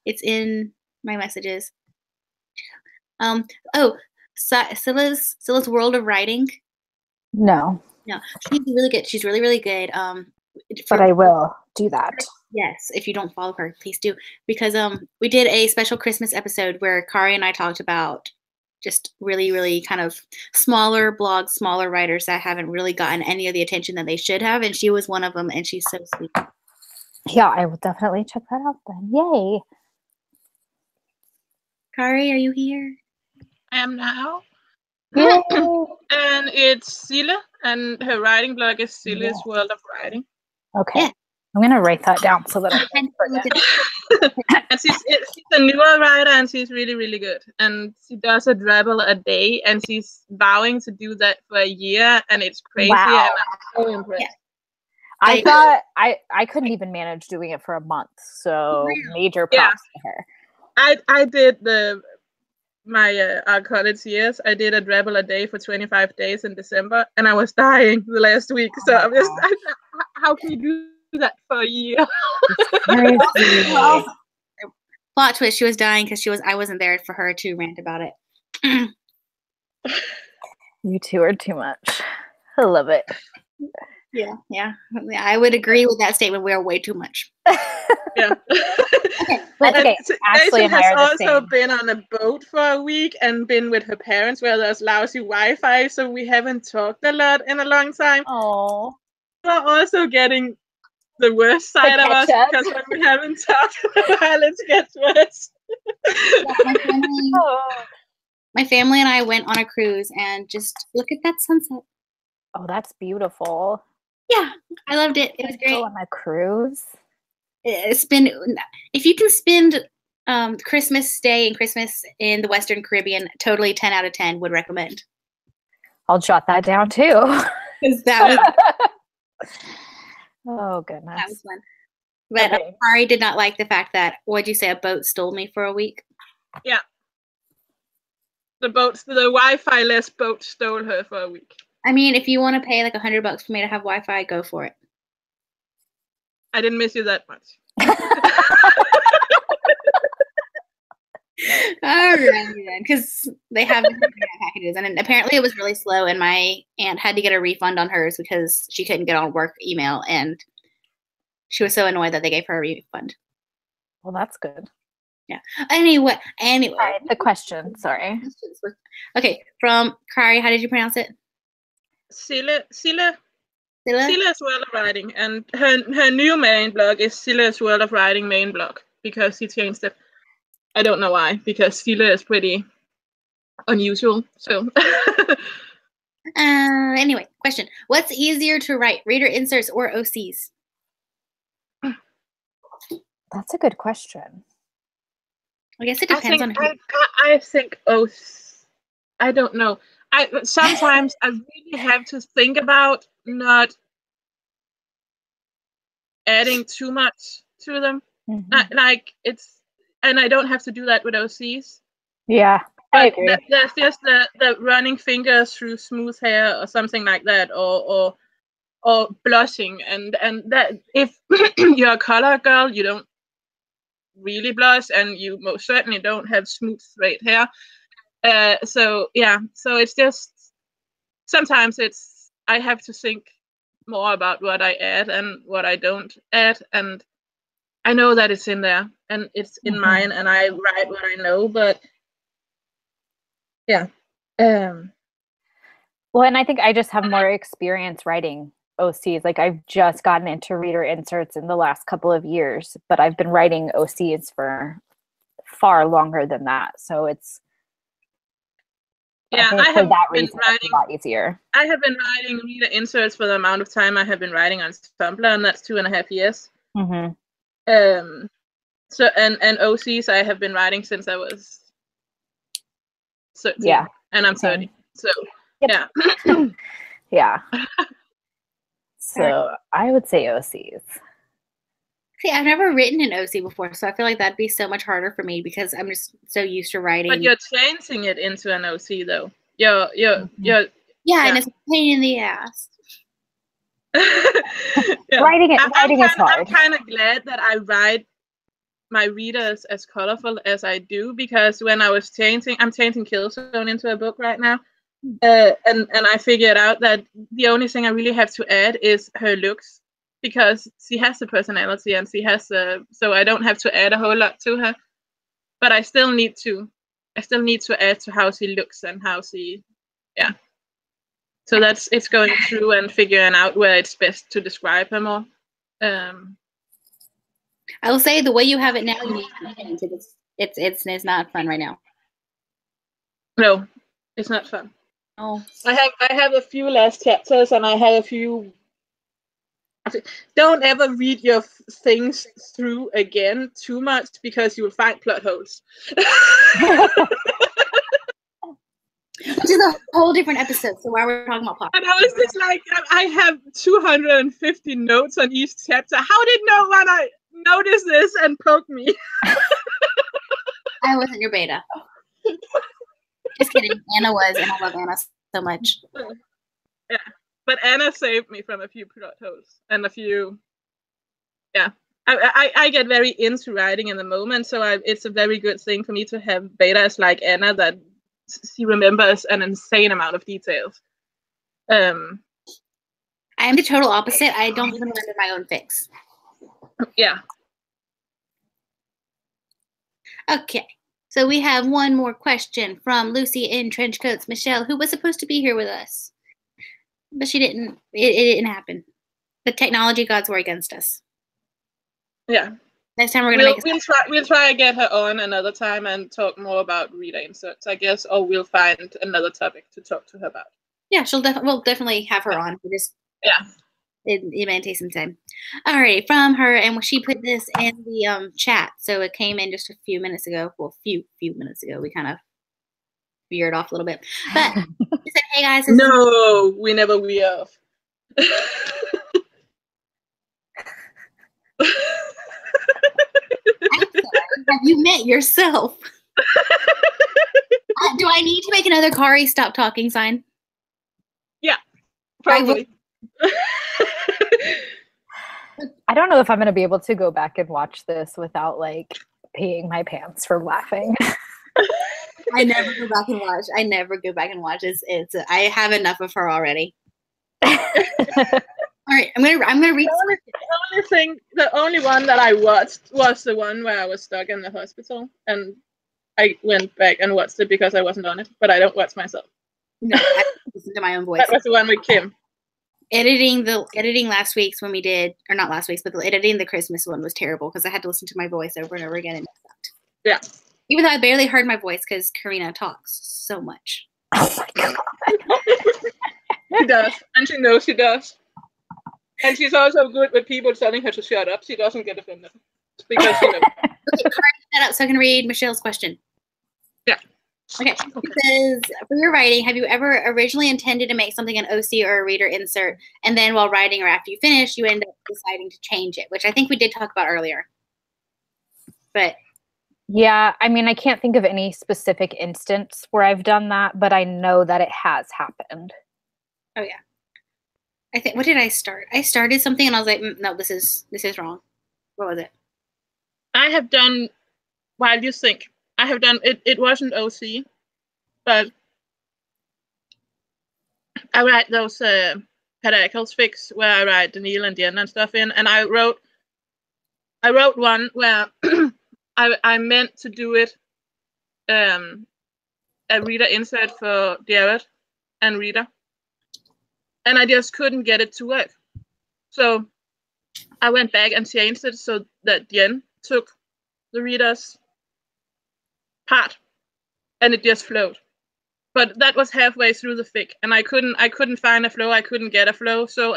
It's in my messages. Scylla's World of Writing. No, she's really good. She's really, really good. But I will do that. Yes, if you don't follow her, please do. Because we did a special Christmas episode where Kari and I talked about just really, really kind of smaller blogs, smaller writers that haven't really gotten any of the attention that they should have. And she was one of them, and she's so sweet. Yeah, I will definitely check that out then. Yay. Kari, are you here? I am now. Yay. And it's Scylla, and her writing blog is Scylla's World of Writing. Okay. Yeah. I'm going to write that down so that I don't forget. And she's a newer writer, and she's really, really good. And she does a drabble a day, and she's vowing to do that for a year, and it's crazy. Wow. And I'm so impressed. Yeah. I thought I couldn't even manage doing it for a month. So major props to her. I did my college years. I did a drabble a day for 25 days in December, and I was dying the last week. So I'm just, how can you do that for a year? Well, plot twist: she was dying because I wasn't there for her to rant about it. You two are too much. I love it. Yeah. I would agree with that statement. We are way too much. Yeah. But okay, Ashley and I has are the also same. been on a boat for a week and been with her parents where there's lousy Wi-Fi, so we haven't talked a lot in a long time. Oh. We're also getting the worst side of us because when we haven't talked in a while, it gets worse. My family and I went on a cruise and just look at that sunset. Oh, that's beautiful. Yeah, I loved it. It was great. Go on a cruise. If you can spend Christmas Day and Christmas in the Western Caribbean, totally 10 out of 10 would recommend. I'll jot that down too. That Oh goodness. was fun. But Okay. Kari did not like the fact that, what'd you say, a boat stole me for a week? Yeah. The Wi-Fi-less boat stole her for a week. I mean, if you want to pay like $100 for me to have Wi-Fi, go for it. I didn't miss you that much. All right, then, because they have different packages, and apparently it was really slow, and my aunt had to get a refund on hers because she couldn't get on work email, and she was so annoyed that they gave her a refund. Well, that's good. Yeah. Anyway. All right, the question. Sorry. Okay, from Kari, how did you pronounce it? Silla Silla? Silla's World of Writing, and her new main blog is Silla's World of Writing main blog because he changed it. I don't know why, because Silla is pretty unusual. So Anyway, question. What's easier to write, reader inserts or OCs? That's a good question. I guess it depends on who. I think I don't know. Sometimes I really have to think about not adding too much to them. And I don't have to do that with OCs. Yeah, I agree. There's just the running fingers through smooth hair or something like that, or blushing, and that if you're a color girl, you don't really blush, and you most certainly don't have smooth straight hair. So it's just sometimes I have to think more about what I add and what I don't add, and I know that it's in there and it's in mine, and I write what I know, but yeah. Well, and I think I just have more experience writing OCs. Like I've just gotten into reader inserts in the last couple of years, but I've been writing OCs for far longer than that. So it's yeah, I have been writing a lot easier. I have been writing reader inserts for the amount of time I have been writing on Tumblr, and that's 2.5 years. So and OCs I have been writing since I was 13. Yeah, and I'm 30. So yeah. Yeah. So I would say OCs. See, I've never written an OC before, so I feel like that'd be so much harder for me because I'm just so used to writing. But you're changing it into an OC though. You're and it's a pain in the ass. Writing is hard. I'm kind of glad that I write my readers as colorful as I do, because when I was I'm changing Killzone into a book right now, and I figured out that the only thing I really have to add is her looks, because she has the personality and she has so I don't have to add a whole lot to her, but I still need to add to how she looks and how she, so it's going through and figuring out where it's best to describe her more. I will say the way you have it now, you need to change it. It's not fun right now. No, it's not fun. Oh, I have a few last chapters, and I have a few. Don't ever read your things through again too much, because you will find plot holes. Which is a whole different episode. So why we're talking about plot? And I was just like, I have 250 notes on each chapter. How did no one notice this and poke me? I wasn't your beta. Just kidding. Anna was, and I love Anna so much. Yeah, but Anna saved me from a few plot holes and a few. Yeah, I get very into writing in the moment, so it's a very good thing for me to have betas like Anna that she remembers an insane amount of details. I am the total opposite. I don't even remember my own fics. Yeah. Okay. So we have one more question from Lucy in Trenchcoats Michelle, who was supposed to be here with us, but she didn't. It didn't happen. The technology gods were against us. Yeah. Next time we're gonna we'll try to get her on another time and talk more about reader inserts, I guess, or we'll find another topic to talk to her about. Yeah, we'll definitely have her on. It may take some time. All right, from her, and she put this in the chat, so it came in just a few minutes ago. Well, few minutes ago. We kind of veered off a little bit. But he said, hey guys, this is No, we never veer off. have you met yourself? Do I need to make another Kari stop talking sign? Yeah, probably. I don't know if I'm going to be able to go back and watch this without like peeing my pants from laughing. I never go back and watch. I never go back and watch. It's I have enough of her already. All right, I'm gonna read. The only one that I watched was the one where I was stuck in the hospital, and I went back and watched it because I wasn't on it. But I don't watch myself. No, I listen to my own voice. That was the one with Kim. Editing last week's when we did, or not last week's, but editing the Christmas one was terrible because I had to listen to my voice over and over again, and it sucked. Yeah. Even though I barely heard my voice because Karina talks so much. Oh my god. She does, and she knows she does. And she's also good with people telling her to shut up. She doesn't get offended because she knows. Okay, Kari, that up so I can read Michelle's question. Yeah. Okay. It says, for your writing, have you ever originally intended to make something an OC or a reader insert, and then while writing or after you finish, you end up deciding to change it, which I think we did talk about earlier. But yeah, I mean, I can't think of any specific instance where I've done that, but I know that it has happened. Oh yeah. I think, what did I start? I started something and I was like, no, this is wrong. What was it? I have done, while you think, I have done, it wasn't OC, but I write those pedacles Fics where I write the Neil and the end and stuff in, and I wrote one where I meant to do it a reader insert for Jared and Rita, and I just couldn't get it to work. So I went back and changed it so that Jen took the reader's part, and it just flowed. But that was halfway through the fic, and I couldn't find a flow. I couldn't get a flow. So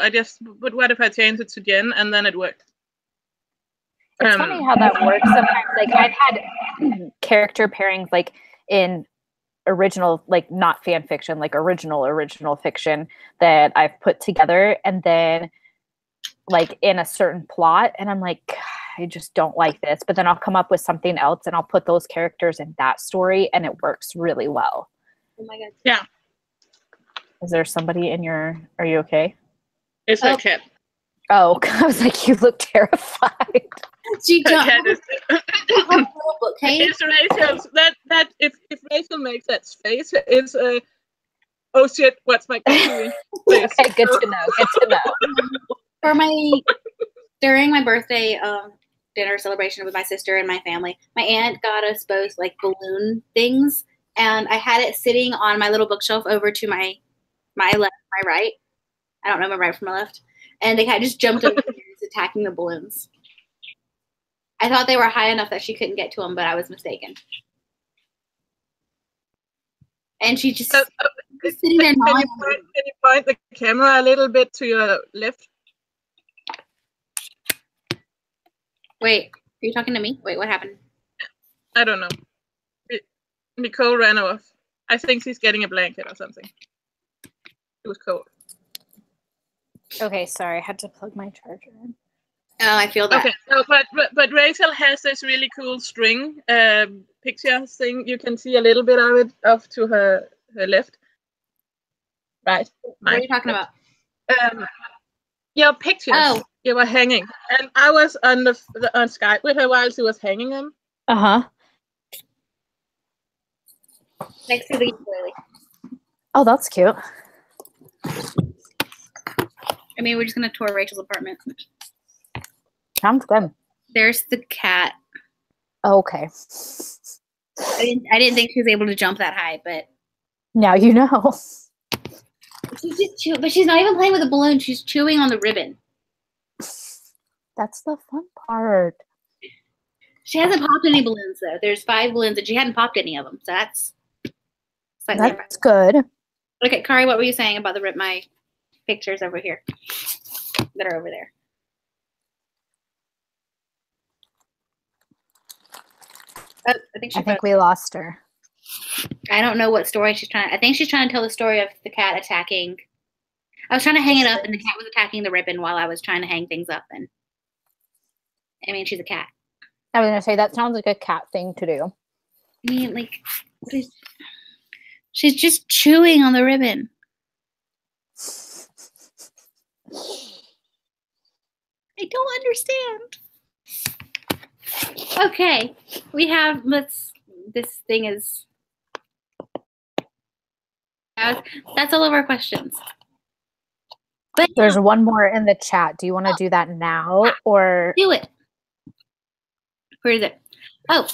but what if I changed it to Jen and then it worked? It's funny how that works sometimes. Like I've had character pairings like in original, like not fan fiction, like original fiction that I've put together, and then like in a certain plot, and I'm like, I just don't like this, but then I'll come up with something else and I'll put those characters in that story and it works really well. Oh my god. Yeah. Is there somebody in your, are you okay? It's my cat. Oh, I was like, you look terrified. She Her cat is it's Rachel's, that if Rachel makes that face, it's a oh shit, what's my cat doing? Okay, good to know. For during my birthday dinner celebration with my sister and my family, my aunt got us both like balloon things, and I had it sitting on my little bookshelf over to my left, my right. I don't know my right from my left, and they kind of just jumped over and was attacking the balloons. I thought they were high enough that she couldn't get to them, but I was mistaken. And she just sitting there. Can you point the camera a little bit to your left? Wait, are you talking to me? Wait, what happened? I don't know. Nicole ran off. I think she's getting a blanket or something. It was cold. Okay, sorry, I had to plug my charger in. Oh, I feel that. Okay, no, but Rachel has this really cool string picture thing. You can see a little bit of it off to her left. Right. What are you talking about? Your pictures. Oh. You were hanging, and I was on on Skype with her while she was hanging them. Next to the ukulele. Oh, that's cute. I mean, we're just gonna tour Rachel's apartment. Sounds good. There's the cat. Oh, okay. I didn't think she was able to jump that high, but now you know. She's just but she's not even playing with a balloon. She's chewing on the ribbon. That's the fun part. She hasn't popped any balloons though. There's 5 balloons, and she hadn't popped any of them. So that's good. Okay, Kari, what were you saying about my pictures over here that are over there? Oh, I think we lost her. I don't know what story she's trying. I think she's trying to tell the story of the cat attacking. I was trying to hang it up, and the cat was attacking the ribbon while I was trying to hang things up. And I mean, she's a cat. I was gonna say that sounds like a cat thing to do. I mean, like, she's just chewing on the ribbon. I don't understand. Okay, we have, this thing is, that's all of our questions. But There's one more in the chat. Do you want to do that now or? do it. Where is it? Oh,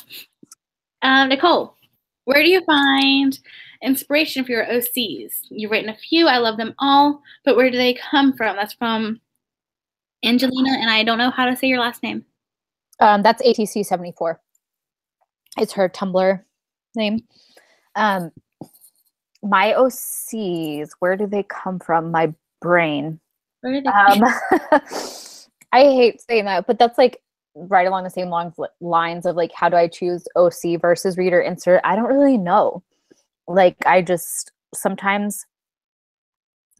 Nicole, where do you find inspiration for your OCs? You've written a few. I love them all, but where do they come from? That's from Angelina, and I don't know how to say your last name. That's ATC74. It's her Tumblr name. My OCs, where do they come from? My brain. Where do they come I hate saying that, but that's like right along the same lines of like, how do I choose OC versus reader insert? I don't really know. Like, I just, sometimes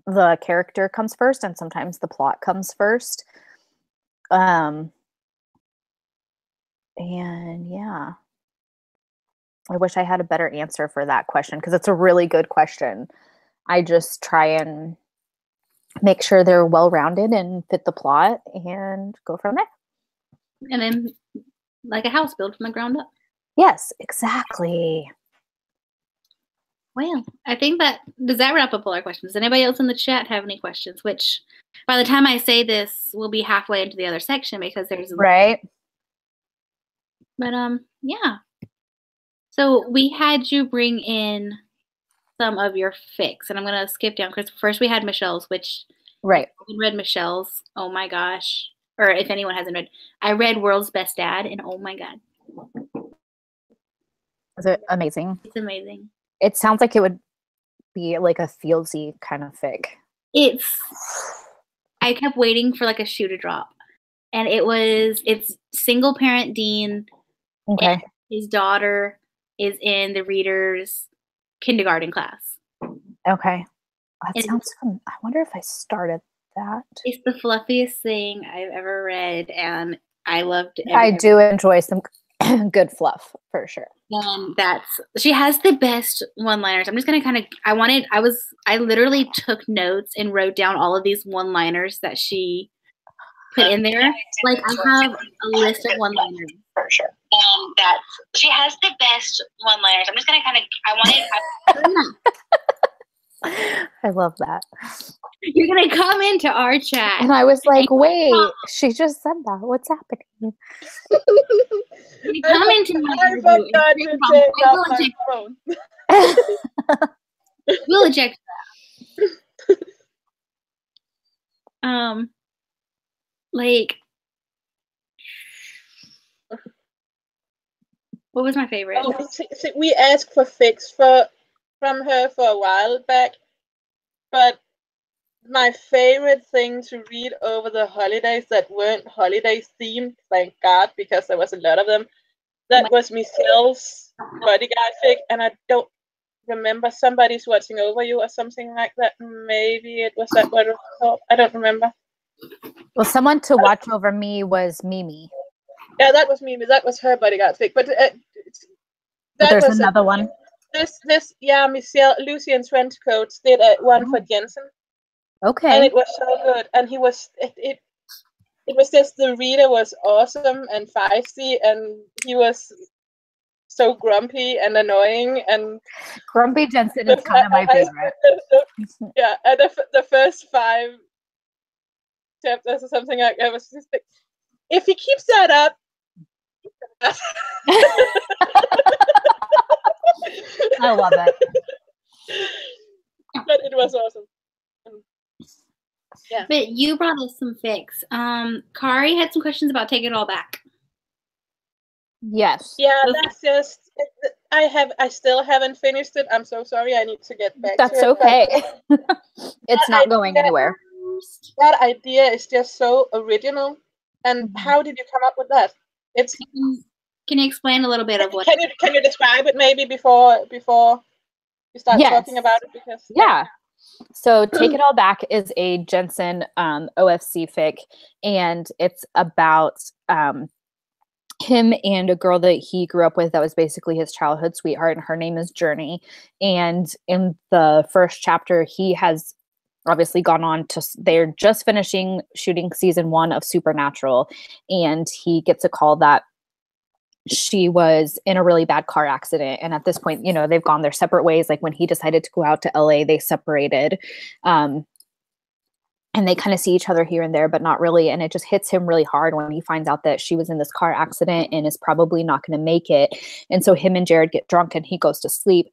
the character comes first and sometimes the plot comes first. And yeah, I wish I had a better answer for that question because it's a really good question. I just try and make sure they're well-rounded and fit the plot and go from there. And then, like a house built from the ground up. Yes, exactly. Well, I think does that wrap up all our questions? Does anybody else in the chat have any questions? Which, by the time I say this, we'll be halfway into the other section because there's right. But yeah. So we had you bring in some of your fics, and I'm gonna skip down because first we had Michelle's, which right. I read Michelle's. Oh my gosh! Or if anyone hasn't read, I read World's Best Dad, and oh my god, is it amazing? It's amazing. It sounds like it would be like a fieldsy kind of fic. I kept waiting for like a shoe to drop, and it's single parent Dean. Okay. His daughter is in the reader's kindergarten class. Okay. That sounds fun. I wonder if I started that. It's the fluffiest thing I've ever read, and I loved it. I do enjoy some good fluff for sure. And she has the best one-liners. I'm just gonna I literally took notes and wrote down all of these one-liners that she put in there. Like, I have a list of one-liners for sure. She has the best one-liners. I'm just gonna I love that. You're gonna come into our chat, and I was like, "Wait, she just said that. What's happening?" You come into my We'll eject that. Like, what was my favorite? Oh, we asked for fics from her for a while back, but my favorite thing to read over the holidays that weren't holiday themed, thank God, because there was a lot of them, that was Michelle's bodyguard fic, and I don't remember, Somebody's Watching Over You or something like that. Maybe it was that what it was called. I don't remember. Well, Someone to Watch Over Me was Mimi. Yeah, that was Mimi. That was her bodyguard fic. But there's another one. Michelle, Lucy and Trenchcoats did one for Jensen. Okay. And it was so good. And it was just, the reader was awesome and feisty, and he was so grumpy and annoying. And Grumpy Jensen is kind of my favorite. Yeah, and the first 5 chapters or something like that was just like, if he keeps that up. I love it. But it was awesome. Yeah. But you brought us some fics. Kari had some questions about Take It All Back. Yes. Yeah, that's just, I still haven't finished it. I'm so sorry. I need to get back to it. That's okay. It's not going anywhere. That idea is just so original. And how did you come up with that? Can you explain a little bit of what? Can you describe it maybe before you start talking about it? Because yeah. So Take It All Back is a Jensen OFC fic, and it's about him and a girl that he grew up with that was basically his childhood sweetheart, and her name is Journey. And in the first chapter, he has obviously gone on to, they're just finishing shooting season 1 of Supernatural, and he gets a call that she was in a really bad car accident. And at this point, you know, they've gone their separate ways. Like when he decided to go out to LA, they separated. And they kind of see each other here and there, but not really. And it just hits him really hard when he finds out that she was in this car accident and is probably not going to make it. And so him and Jared get drunk and he goes to sleep.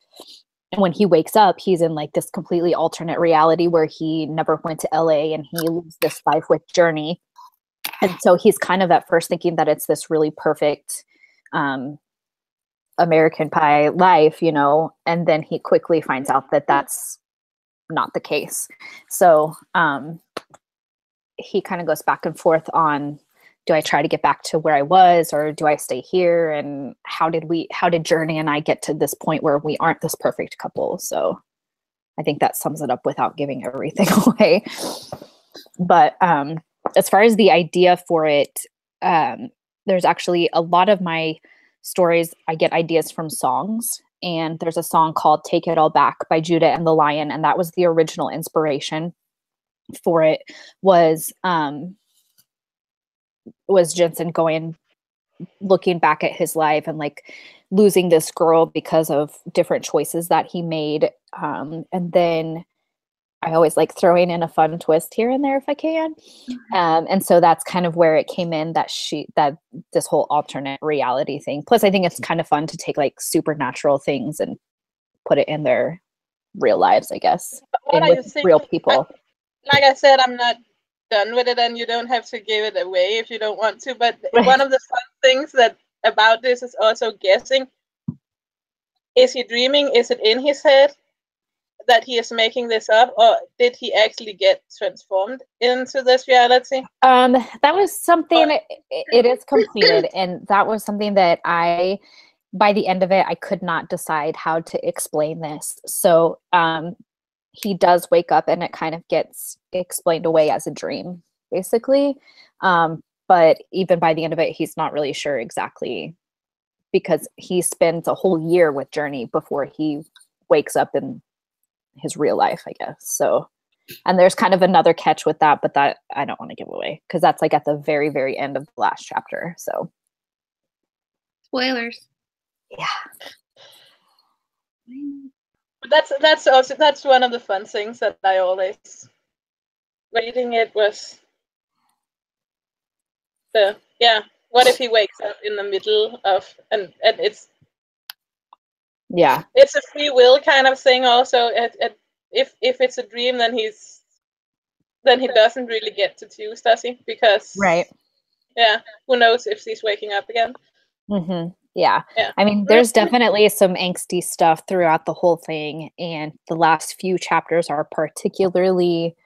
And when he wakes up, he's in like this completely alternate reality where he never went to LA and he lives this life with Journey. And so he's kind of at first thinking that it's this really perfect American Pie life, you know, and then he quickly finds out that that's not the case. So he kind of goes back and forth on, do I try to get back to where I was, or do I stay here? And how did Journey and I get to this point where we aren't this perfect couple? So I think that sums it up without giving everything away. But as far as the idea for it, there's actually a lot of my stories, I get ideas from songs. And there's a song called Take It All Back by Judah and the Lion. And that was the original inspiration for it, was Jensen looking back at his life and like losing this girl because of different choices that he made. And then I always like throwing in a fun twist here and there if I can. And so that's kind of where it came in, that this whole alternate reality thing. Plus I think it's kind of fun to take like supernatural things and put it in their real lives, I guess. With real people. Like I said, I'm not done with it, and you don't have to give it away if you don't want to. But one of the fun things about this is also guessing. Is he dreaming? Is it in his head that he is making this up, or did he actually get transformed into this reality? That was something, it is completed, and that was something that by the end of it, I could not decide how to explain this. So he does wake up and it kind of gets explained away as a dream, basically. But even by the end of it, he's not really sure exactly, because he spends a whole year with Journey before he wakes up in his real life, I guess. So, and there's kind of another catch with that, but that I don't want to give away because that's like at the very, very end of the last chapter. So spoilers. Yeah. That's one of the fun things that I always reading it was what if he wakes up in the middle of and it's it's a free will kind of thing also. If it's a dream, then he doesn't really get to choose, does he? Because who knows if he's waking up again. Yeah. I mean, there's definitely some angsty stuff throughout the whole thing, and the last few chapters are particularly,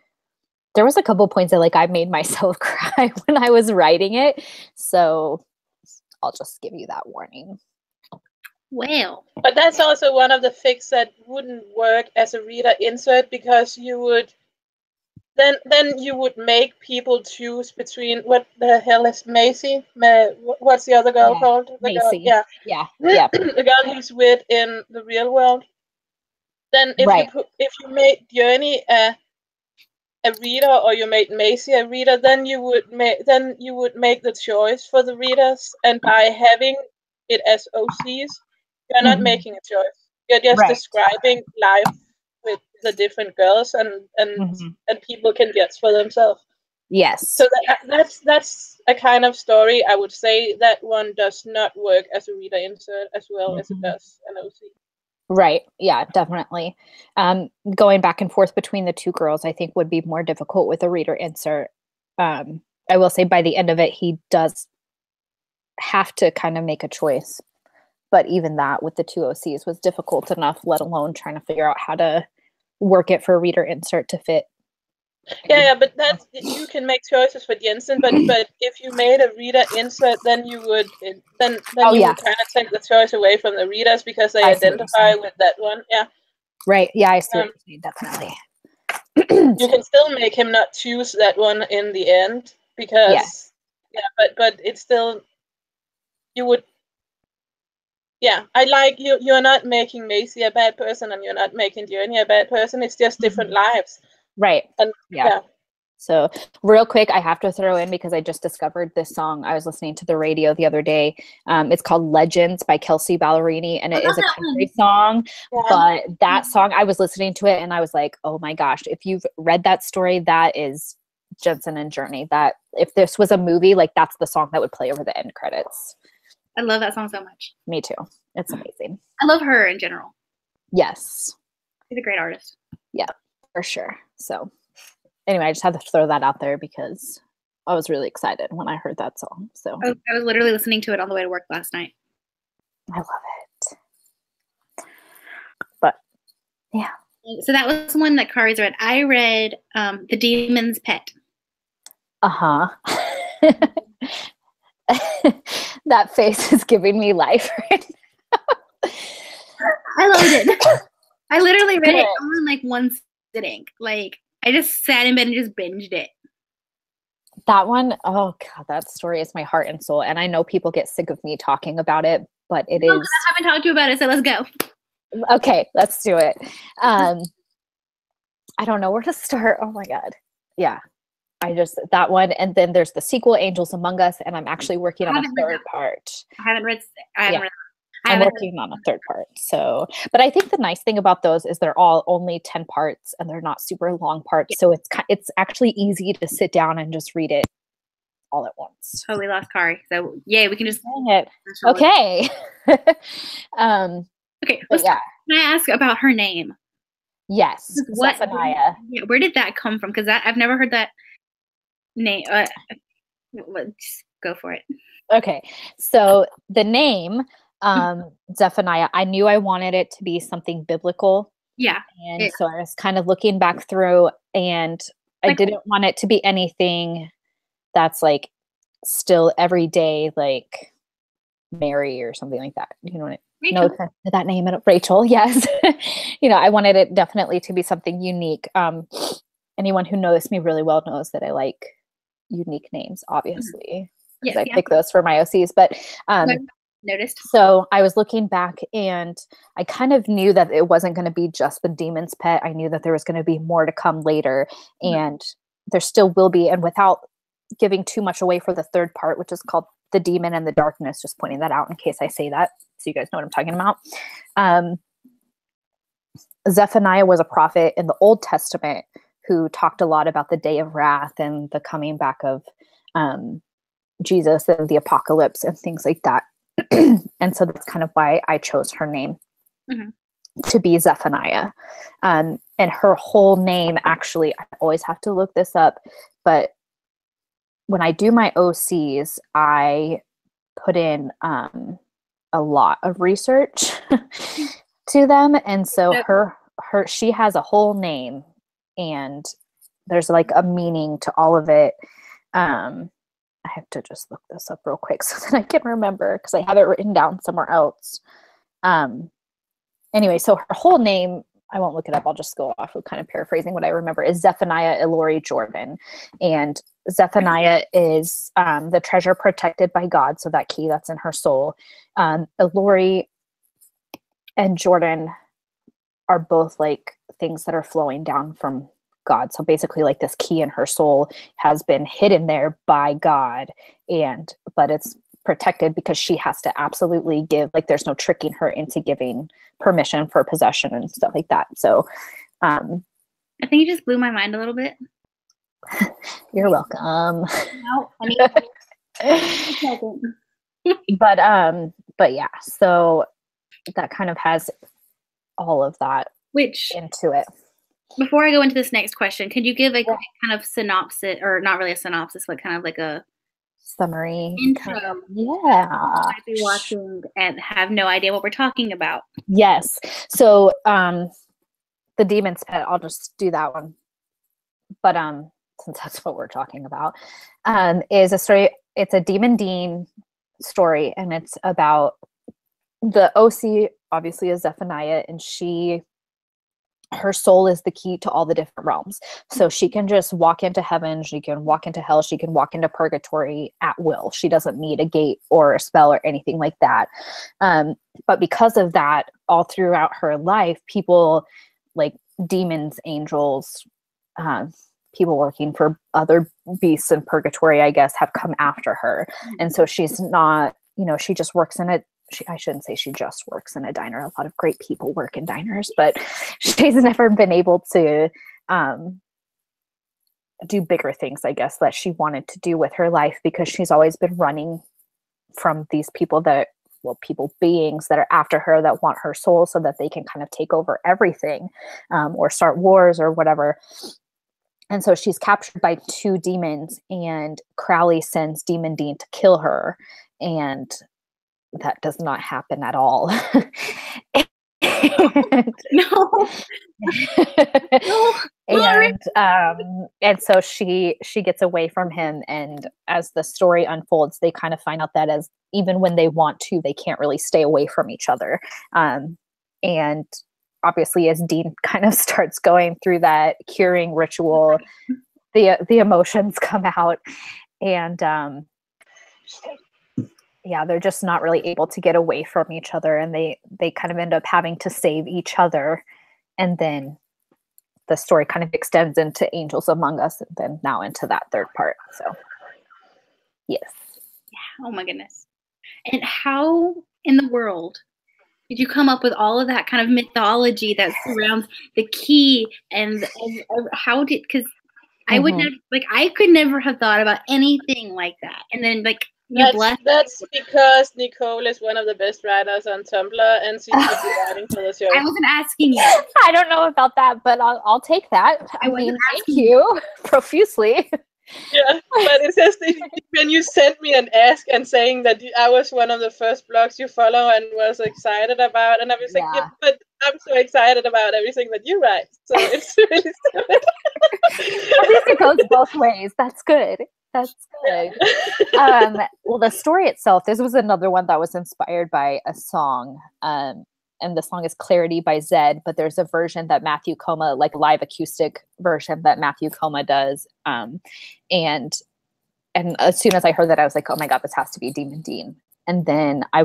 there was a couple points that like I made myself cry when I was writing it, so I'll just give you that warning. Well, but that's also one of the fics that wouldn't work as a reader insert, because you would then you would make people choose between, what the hell is Macy? What's the other girl called? Macy. Yeah. The girl he's with in the real world. Then if you made Journey a reader, or you made Macy a reader, then you would make the choice for the readers, and by having it as OCs, you're not making a choice. You're just describing life with the different girls, and people can judge for themselves. Yes. So that's a kind of story I would say that one does not work as a reader insert as well as it does an OC. Right. Yeah, definitely. Going back and forth between the two girls, I think would be more difficult with a reader insert. I will say by the end of it, he does have to kind of make a choice. But even that with the two OCs was difficult enough, let alone trying to figure out how to work it for a reader insert to fit Yeah, but that's you can make choices for Jensen, but if you made a reader insert, then you would then Oh, you yeah. would kind of take the choice away from the readers because they I see what you're identify saying. with that one. Yeah, Right. Yeah, I see what you're saying, definitely. you can still make him not choose that one in the end because but it's still you would. Yeah, I like you. You're not making Macy a bad person, and you're not making Journey a bad person. It's just different lives. Right. And yeah. So real quick, I have to throw in because I just discovered this song. I was listening to the radio the other day. It's called Legends by Kelsey Ballerini, and it is a country song. Yeah. But that song, I was listening to it and I was like, oh my gosh, if you've read that story, that is Jensen and Journey. That if this was a movie, like that's the song that would play over the end credits. I love that song so much. Me too. It's amazing. I love her in general. Yes. She's a great artist. Yeah, for sure. So anyway, I just had to throw that out there because I was really excited when I heard that song. So I was literally listening to it on the way to work last night. I love it. But yeah. So that was one that Kari's read. I read The Demon's Pet. Uh-huh. That face is giving me life right now. I loved it. I literally read it all in like one sitting. Like I just sat in bed and just binged it. That one, oh God, that story is my heart and soul. And I know people get sick of me talking about it, but it is. I haven't talked to you about it, so let's go. Okay, let's do it. I don't know where to start. Oh my God. Yeah. That one. And then there's the sequel, Angels Among Us, and I'm actually working on a third part. I haven't read I'm working on a third part. So, but I think the nice thing about those is they're all only 10 parts and they're not super long parts. So it's actually easy to sit down and just read it all at once. Oh, we lost Kari. So yay, we can just dang it. Okay. Okay. Can I ask about her name? Yes. Zephaniah. Where did that come from? Because I've never heard that name. Let's go for it. Okay. So the name Zephaniah, I knew I wanted it to be something biblical. Yeah. And so I was kind of looking back through and I didn't want it to be anything that's like still everyday, like Mary or something like that. You know what Rachel. No, that name, Rachel. Yes. I wanted it definitely to be something unique. Anyone who knows me really well knows that I like unique names, obviously. Because I pick those for my OCs. But noticed. So I was looking back and I kind of knew that it wasn't going to be just the Demon's Pet. I knew that there was going to be more to come later, and there still will be. And without giving too much away for the third part, which is called The Demon and the Darkness, just pointing that out in case I say that, so you guys know what I'm talking about. Zephaniah was a prophet in the Old Testament who talked a lot about the day of wrath and the coming back of Jesus and the apocalypse and things like that. And so that's kind of why I chose her name to be Zephaniah. And her whole name, actually, I always have to look this up, but when I do my OCs, I put in a lot of research to them. And so she has a whole name and there's like a meaning to all of it. I have to just look this up real quick so that I can remember because I have it written down somewhere else. Anyway, so her whole name, I won't look it up. I'll just go off of kind of paraphrasing what I remember, is Zephaniah Elori Jordan. And Zephaniah is the treasure protected by God. So that key that's in her soul. Elori and Jordan are both like things that are flowing down from God. So basically like this key in her soul has been hidden there by God, but it's protected because she has to absolutely give, like there's no tricking her into giving permission for possession and stuff like that. So I think you just blew my mind a little bit. You're welcome. No, I mean but yeah, so that kind of has all of that into it. Before I go into this next question, could you give a kind of synopsis, or not really a synopsis, but kind of like a summary intro? Yeah. I might be watching and have no idea what we're talking about. Yes. So The Demon's Pet, I'll just do that one but since that's what we're talking about, is a story. It's a Demon Dean story, and it's about the OC. Obviously, is Zephaniah, and her soul is the key to all the different realms. So she can just walk into heaven, she can walk into hell, she can walk into purgatory at will. She doesn't need a gate or a spell or anything like that. But because of that, all throughout her life, people like demons, angels, people working for other beasts in purgatory, I guess, have come after her. And so she's not, she just works in it. I shouldn't say she just works in a diner. A lot of great people work in diners, but she's never been able to do bigger things, I guess, that she wanted to do with her life, because she's always been running from these people beings that are after her, that want her soul so that they can kind of take over everything, or start wars or whatever. And so she's captured by two demons, and Crowley sends Demon Dean to kill her. And that does not happen at all. No. And so she gets away from him, and as the story unfolds, they kind of find out that as even when they want to, they can't really stay away from each other. And obviously, as Dean kind of starts going through that curing ritual, the emotions come out, and yeah, they're just not really able to get away from each other, and they kind of end up having to save each other. And then the story kind of extends into Angels Among Us, and then now into that third part. So, yes. Yeah. Oh my goodness. And how in the world did you come up with all of that kind of mythology that surrounds the key and how did, because I would never, I could never have thought about anything like that. And then that's because Nicole is one of the best writers on Tumblr, and she's been writing for the show. I wasn't asking you. I don't know about that, but I'll take that. I mean, thank you profusely. Yeah, but it's just when you sent me an ask and saying that I was one of the first blogs you follow and was excited about, and I was like, yeah, but I'm so excited about everything that you write. So it's really stupid. At least it goes both ways. That's good. That's good. Well, the story itself, this was another one that was inspired by a song. And the song is Clarity by Zed, but there's a version that Matthew Coma, like live acoustic version that Matthew Coma does. And as soon as I heard that, I was like, oh my God, this has to be Demon Dean. And then I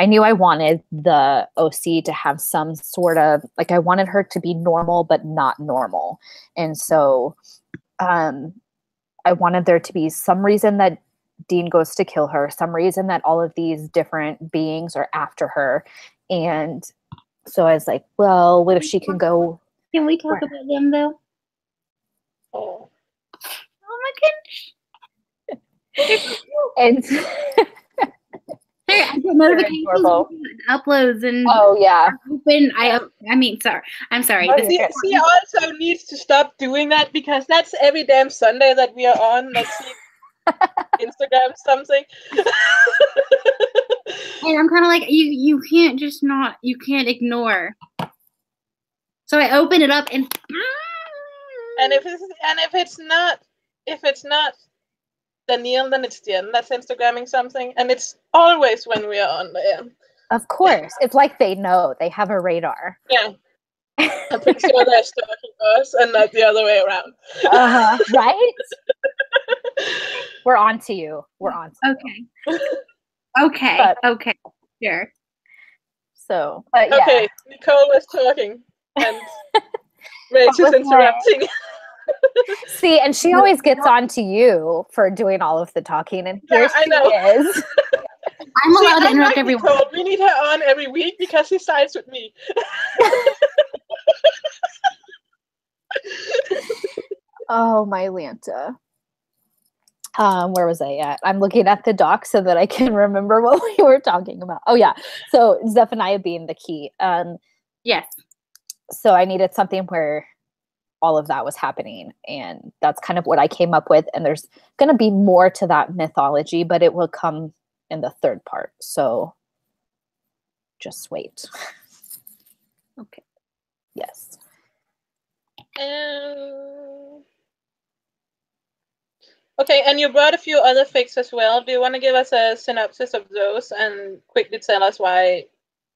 knew I wanted the OC to have some sort of, like, I wanted her to be normal, but not normal. And so I wanted there to be some reason that Dean goes to kill her, some reason that all of these different beings are after her. And so I was like, well, what if she can go? Can we talk about them though? Oh my goodness. And I get notifications, uploads, and oh yeah. I'm sorry. She also needs to stop doing that, because that's every damn Sunday that we are on. Let's see. Instagram something. And I'm kind of like, you can't just not, you can't ignore. So I open it up and if it's not Danielle, then it's Jen that's Instagramming something, and it's always when we are on there. Of course, it's like they know, they have a radar. Yeah, I'm pretty sure they're stalking us and not the other way around. Right? We're on to you. We're on to you. Okay. Okay. Sure. So, okay, Nicole was talking and Rach is interrupting. See, and she always gets on to you for doing all of the talking, and here she is. I'm allowed to interrupt everyone. Nicole, we need her on every week because she sides with me. Oh, my Lanta. Where was I at? I'm looking at the doc so that I can remember what we were talking about. Oh yeah. So Zephaniah being the key. Yes. So I needed something where all of that was happening, and that's kind of what I came up with. And there's going to be more to that mythology, but it will come in the third part. So just wait. Okay. Yes. Okay, and you brought a few other fics as well. Do you want to give us a synopsis of those and quickly tell us why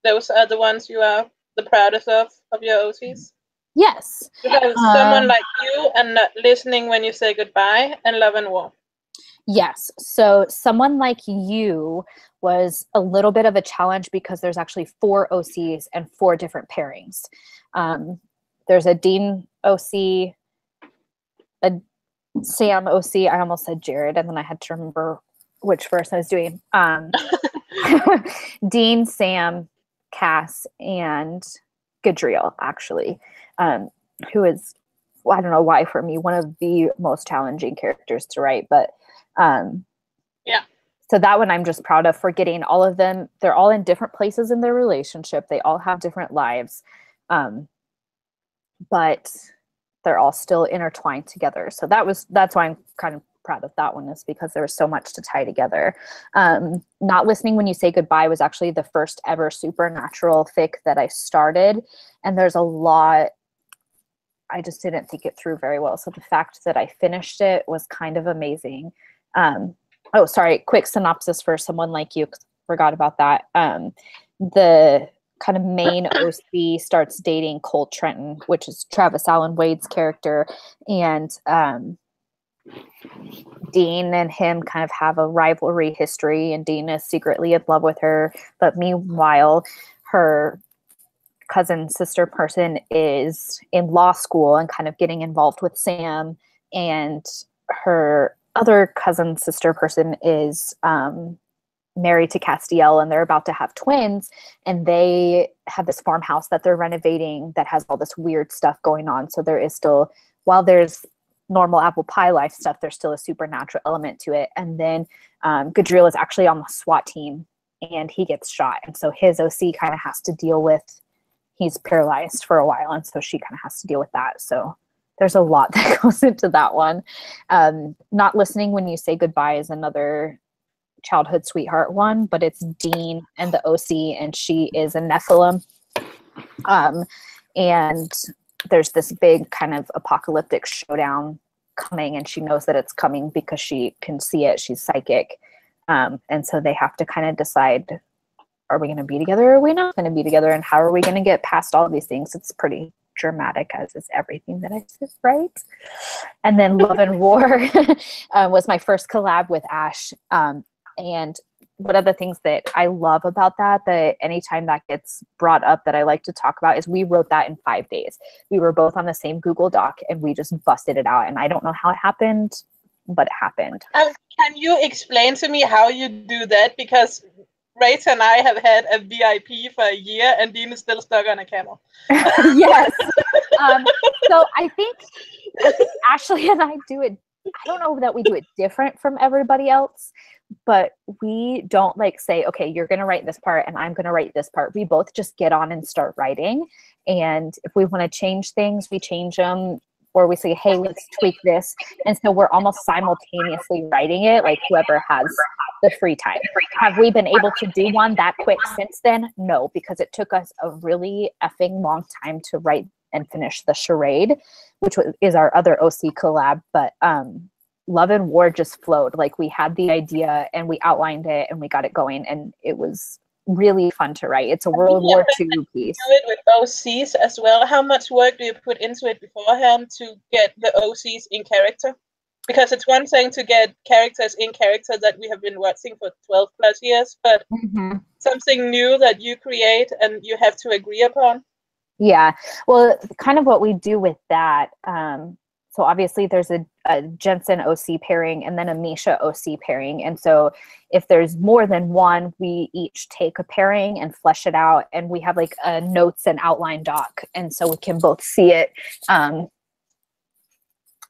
those are the ones you are the proudest of your OCs? Yes. You have Someone Like You, and Not Listening When You Say Goodbye, and Love and War. Yes. So Someone Like You was a little bit of a challenge because there's actually 4 OCs and 4 different pairings. There's a Dean OC, a Sam OC. I almost said Jared, and then I had to remember which verse I was doing. Dean, Sam, Cass, and Gadriel, actually, who is, well, I don't know why for me, one of the most challenging characters to write, but yeah. So that one I'm just proud of for getting all of them. They're all in different places in their relationship. They all have different lives, but they're all still intertwined together. So that's why I'm kind of proud of that one, is because there was so much to tie together. Not Listening When You Say Goodbye was actually the first ever supernatural fic that I started, and there's a lot. I just didn't think it through very well. So the fact that I finished it was kind of amazing. Oh, sorry, quick synopsis for Someone Like You, 'cause I forgot about that. The kind of main OC starts dating Cole Trenton, which is Travis Allen Wade's character, and Dean and him kind of have a rivalry history, and Dean is secretly in love with her, but meanwhile, her cousin sister person is in law school and kind of getting involved with Sam, and her other cousin sister person is married to Castiel, and they're about to have twins, and they have this farmhouse that they're renovating that has all this weird stuff going on. So there is still, while there's normal apple pie life stuff, there's still a supernatural element to it. And then Gadriel is actually on the SWAT team, and he gets shot, and so his OC kind of has to deal with, he's paralyzed for a while, and so she kind of has to deal with that. So there's a lot that goes into that one. Not Listening When You Say Goodbye is another childhood sweetheart one, but it's Dean and the OC, and she is a Nephilim. And there's this big kind of apocalyptic showdown coming, and she knows that it's coming because she can see it. She's psychic. And so they have to kind of decide, are we going to be together or are we not going to be together? And how are we going to get past all these things? It's pretty dramatic, as is everything that I just write. And then Love and War was my first collab with Ash. And one of the things that I love about that anytime that gets brought up that I like to talk about, is we wrote that in 5 days. We were both on the same Google Doc, and we just busted it out. And I don't know how it happened, but it happened. Can you explain to me how you do that? Because Rach and I have had a VIP for a year, and Dean is still stuck on a camel. Yes. So I think Ashley and I do it. I don't know that we do it different from everybody else, but we don't like say, okay, you're going to write this part and I'm going to write this part. We both just get on and start writing. And if we want to change things, we change them, or we say, hey, let's tweak this. And so we're almost simultaneously writing it, like whoever has the free time. Have we been able to do one that quick since then? No, because it took us a really effing long time to write and finish the charade, which is our other OC collab. But Love and War just flowed. Like, we had the idea and we outlined it and we got it going, and it was really fun to write. It's a World War II piece. Do it with OCs as well. How much work do you put into it beforehand to get the OCs in character? Because it's one thing to get characters in character that we have been watching for 12 plus years, but something new that you create and you have to agree upon. Yeah, well, kind of what we do with that. So obviously there's a Jensen OC pairing and then a Misha OC pairing. And so if there's more than one, we each take a pairing and flesh it out. And we have like a notes and outline doc. And so we can both see it. And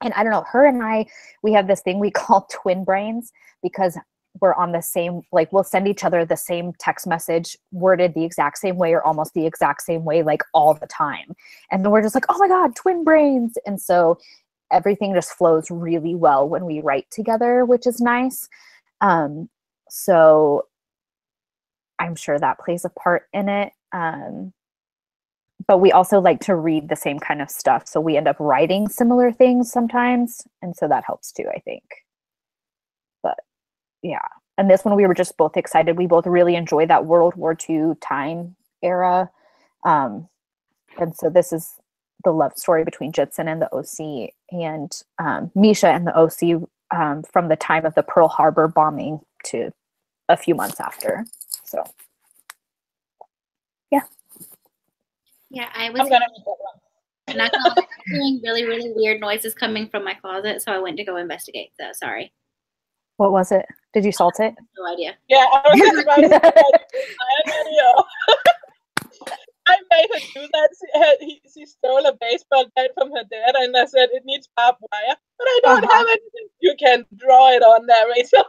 I don't know, her and I, we have this thing we call twin brains, because we're on the same, like, we'll send each other the same text message worded the exact same way or almost the exact same way, like all the time. And then we're just like, oh my God, twin brains. And so everything just flows really well when we write together, which is nice. So I'm sure that plays a part in it. but we also like to read the same kind of stuff. So we end up writing similar things sometimes. And so that helps too, I think. But yeah. And this one we were just both excited. We both really enjoy that World War II time era. And so this is the love story between Judson and the OC, and Misha and the OC from the time of the Pearl Harbor bombing to a few months after. So, yeah. Yeah, I was I'm gonna read that one. not gonna lie, I was hearing really, really weird noises coming from my closet, so I went to go investigate. So sorry. What was it? Did you salt it? No idea. Yeah, I was just about to say that. I had no idea. I made her do that. She stole a baseball bat from her dad, and I said it needs barbed wire, but I don't have anything. You can draw it on there, Rachel.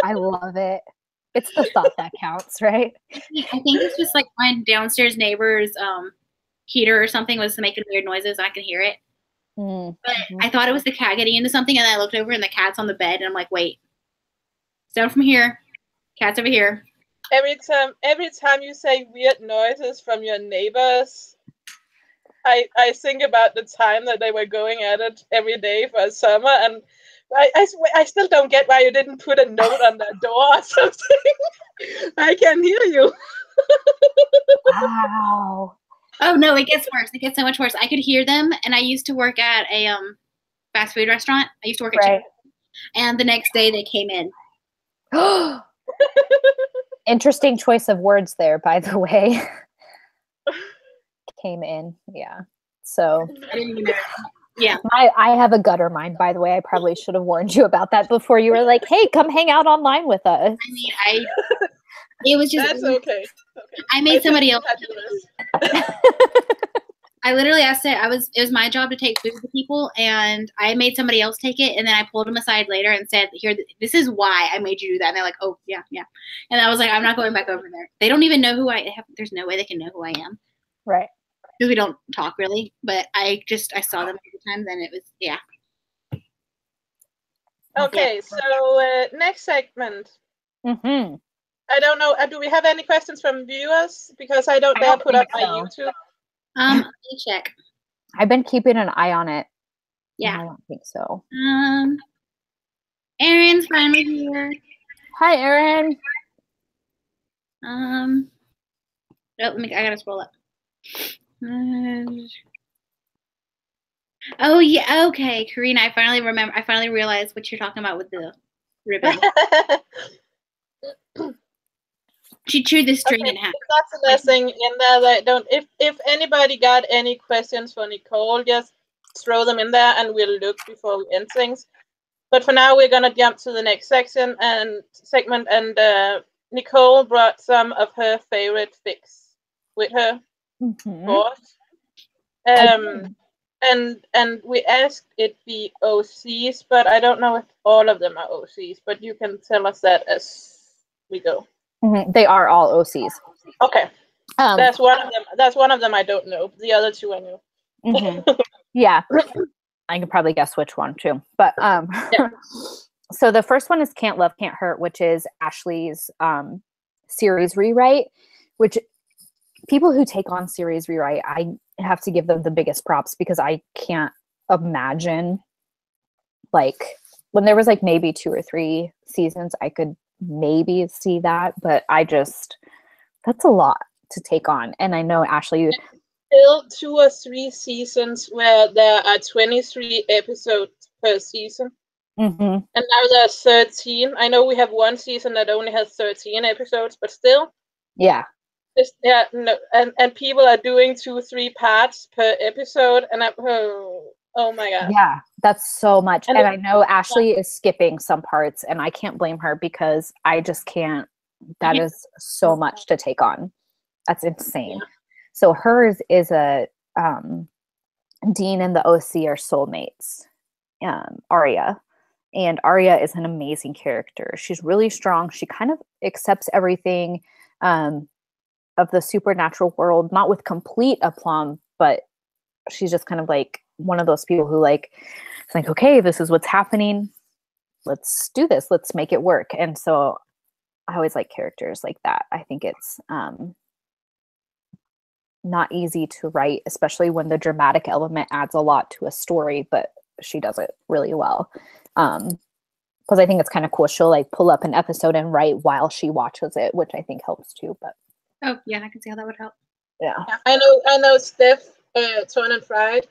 I love it. It's the thought that counts, right? I think it's just like my downstairs neighbor's heater or something was making weird noises. I can hear it. But I thought it was the cat getting into something, and then I looked over and the cat's on the bed, and I'm like, wait. It's down from here. Cat's over here. Every time you say weird noises from your neighbors, I think about the time that they were going at it every day for summer, and I still don't get why you didn't put a note on the door or something. I can hear you. Wow. Oh no, it gets worse. It gets so much worse. I could hear them, and I used to work at a fast food restaurant. I used to work at Chick-fil-A, and the next day they came in. Interesting choice of words there, by the way. Came in, yeah. So I didn't even know. Yeah. I have a gutter mind, by the way. I probably should have warned you about that before you were like, hey, come hang out online with us. I mean, it was just. That's okay. I made somebody else. I literally asked it. It was my job to take food to people, and I made somebody else take it, and then I pulled them aside later and said, "Here, this is why I made you do that." And they're like, "Oh, yeah, yeah." And I was like, "I'm not going back over there." They don't even know who I am. There's no way they can know who I am, right? Because we don't talk really. But I saw them every time. Then it was Okay, yeah. so next segment. I don't know. Do we have any questions from viewers? Because I don't dare put up my YouTube. Let me check. I've been keeping an eye on it. Yeah. I don't think so. Erin's finally here. Hi, Erin. I gotta scroll up. Oh yeah, okay, Karina. I finally realized what you're talking about with the ribbon. She chewed the string in half. That's the last thing in there that I don't. If anybody got any questions for Nicole, just throw them in there and we'll look before we end things. But for now, we're gonna jump to the next section and segment. And Nicole brought some of her favorite fics with her. Of course. And we asked it be OCs, but I don't know if all of them are OCs. But you can tell us that as we go. They are all OCs. Okay. That's one of them. That's one of them I don't know. The other two I know. Yeah. I can probably guess which one too. But yeah. So the first one is Can't Love, Can't Hurt, which is Ashley's series rewrite, which people who take on series rewrite, I have to give them the biggest props because I can't imagine, like, when there was like maybe 2 or 3 seasons, I could maybe see that, but that's a lot to take on. And I know Ashley, still 2 or 3 seasons where there are 23 episodes per season, and now there's 13. I know we have one season that only has 13 episodes, but still, and people are doing 2-3 parts per episode, and oh my god, yeah, that's so much. And I know Ashley is skipping some parts, and I can't blame her because I just can't. That is so much to take on. That's insane. So hers is a Dean and the OC are soulmates. Arya, and Arya is an amazing character. She's really strong. She kind of accepts everything of the supernatural world, not with complete aplomb, but she's just kind of like one of those people who it's like, okay, this is what's happening. Let's do this. Let's make it work. And so I always like characters like that. I think it's not easy to write, especially when the dramatic element adds a lot to a story, but she does it really well. Because I think it's kind of cool. She'll like pull up an episode and write while she watches it, which I think helps too. But oh yeah, I can see how that would help. yeah, I know Steph, Torn and Fried.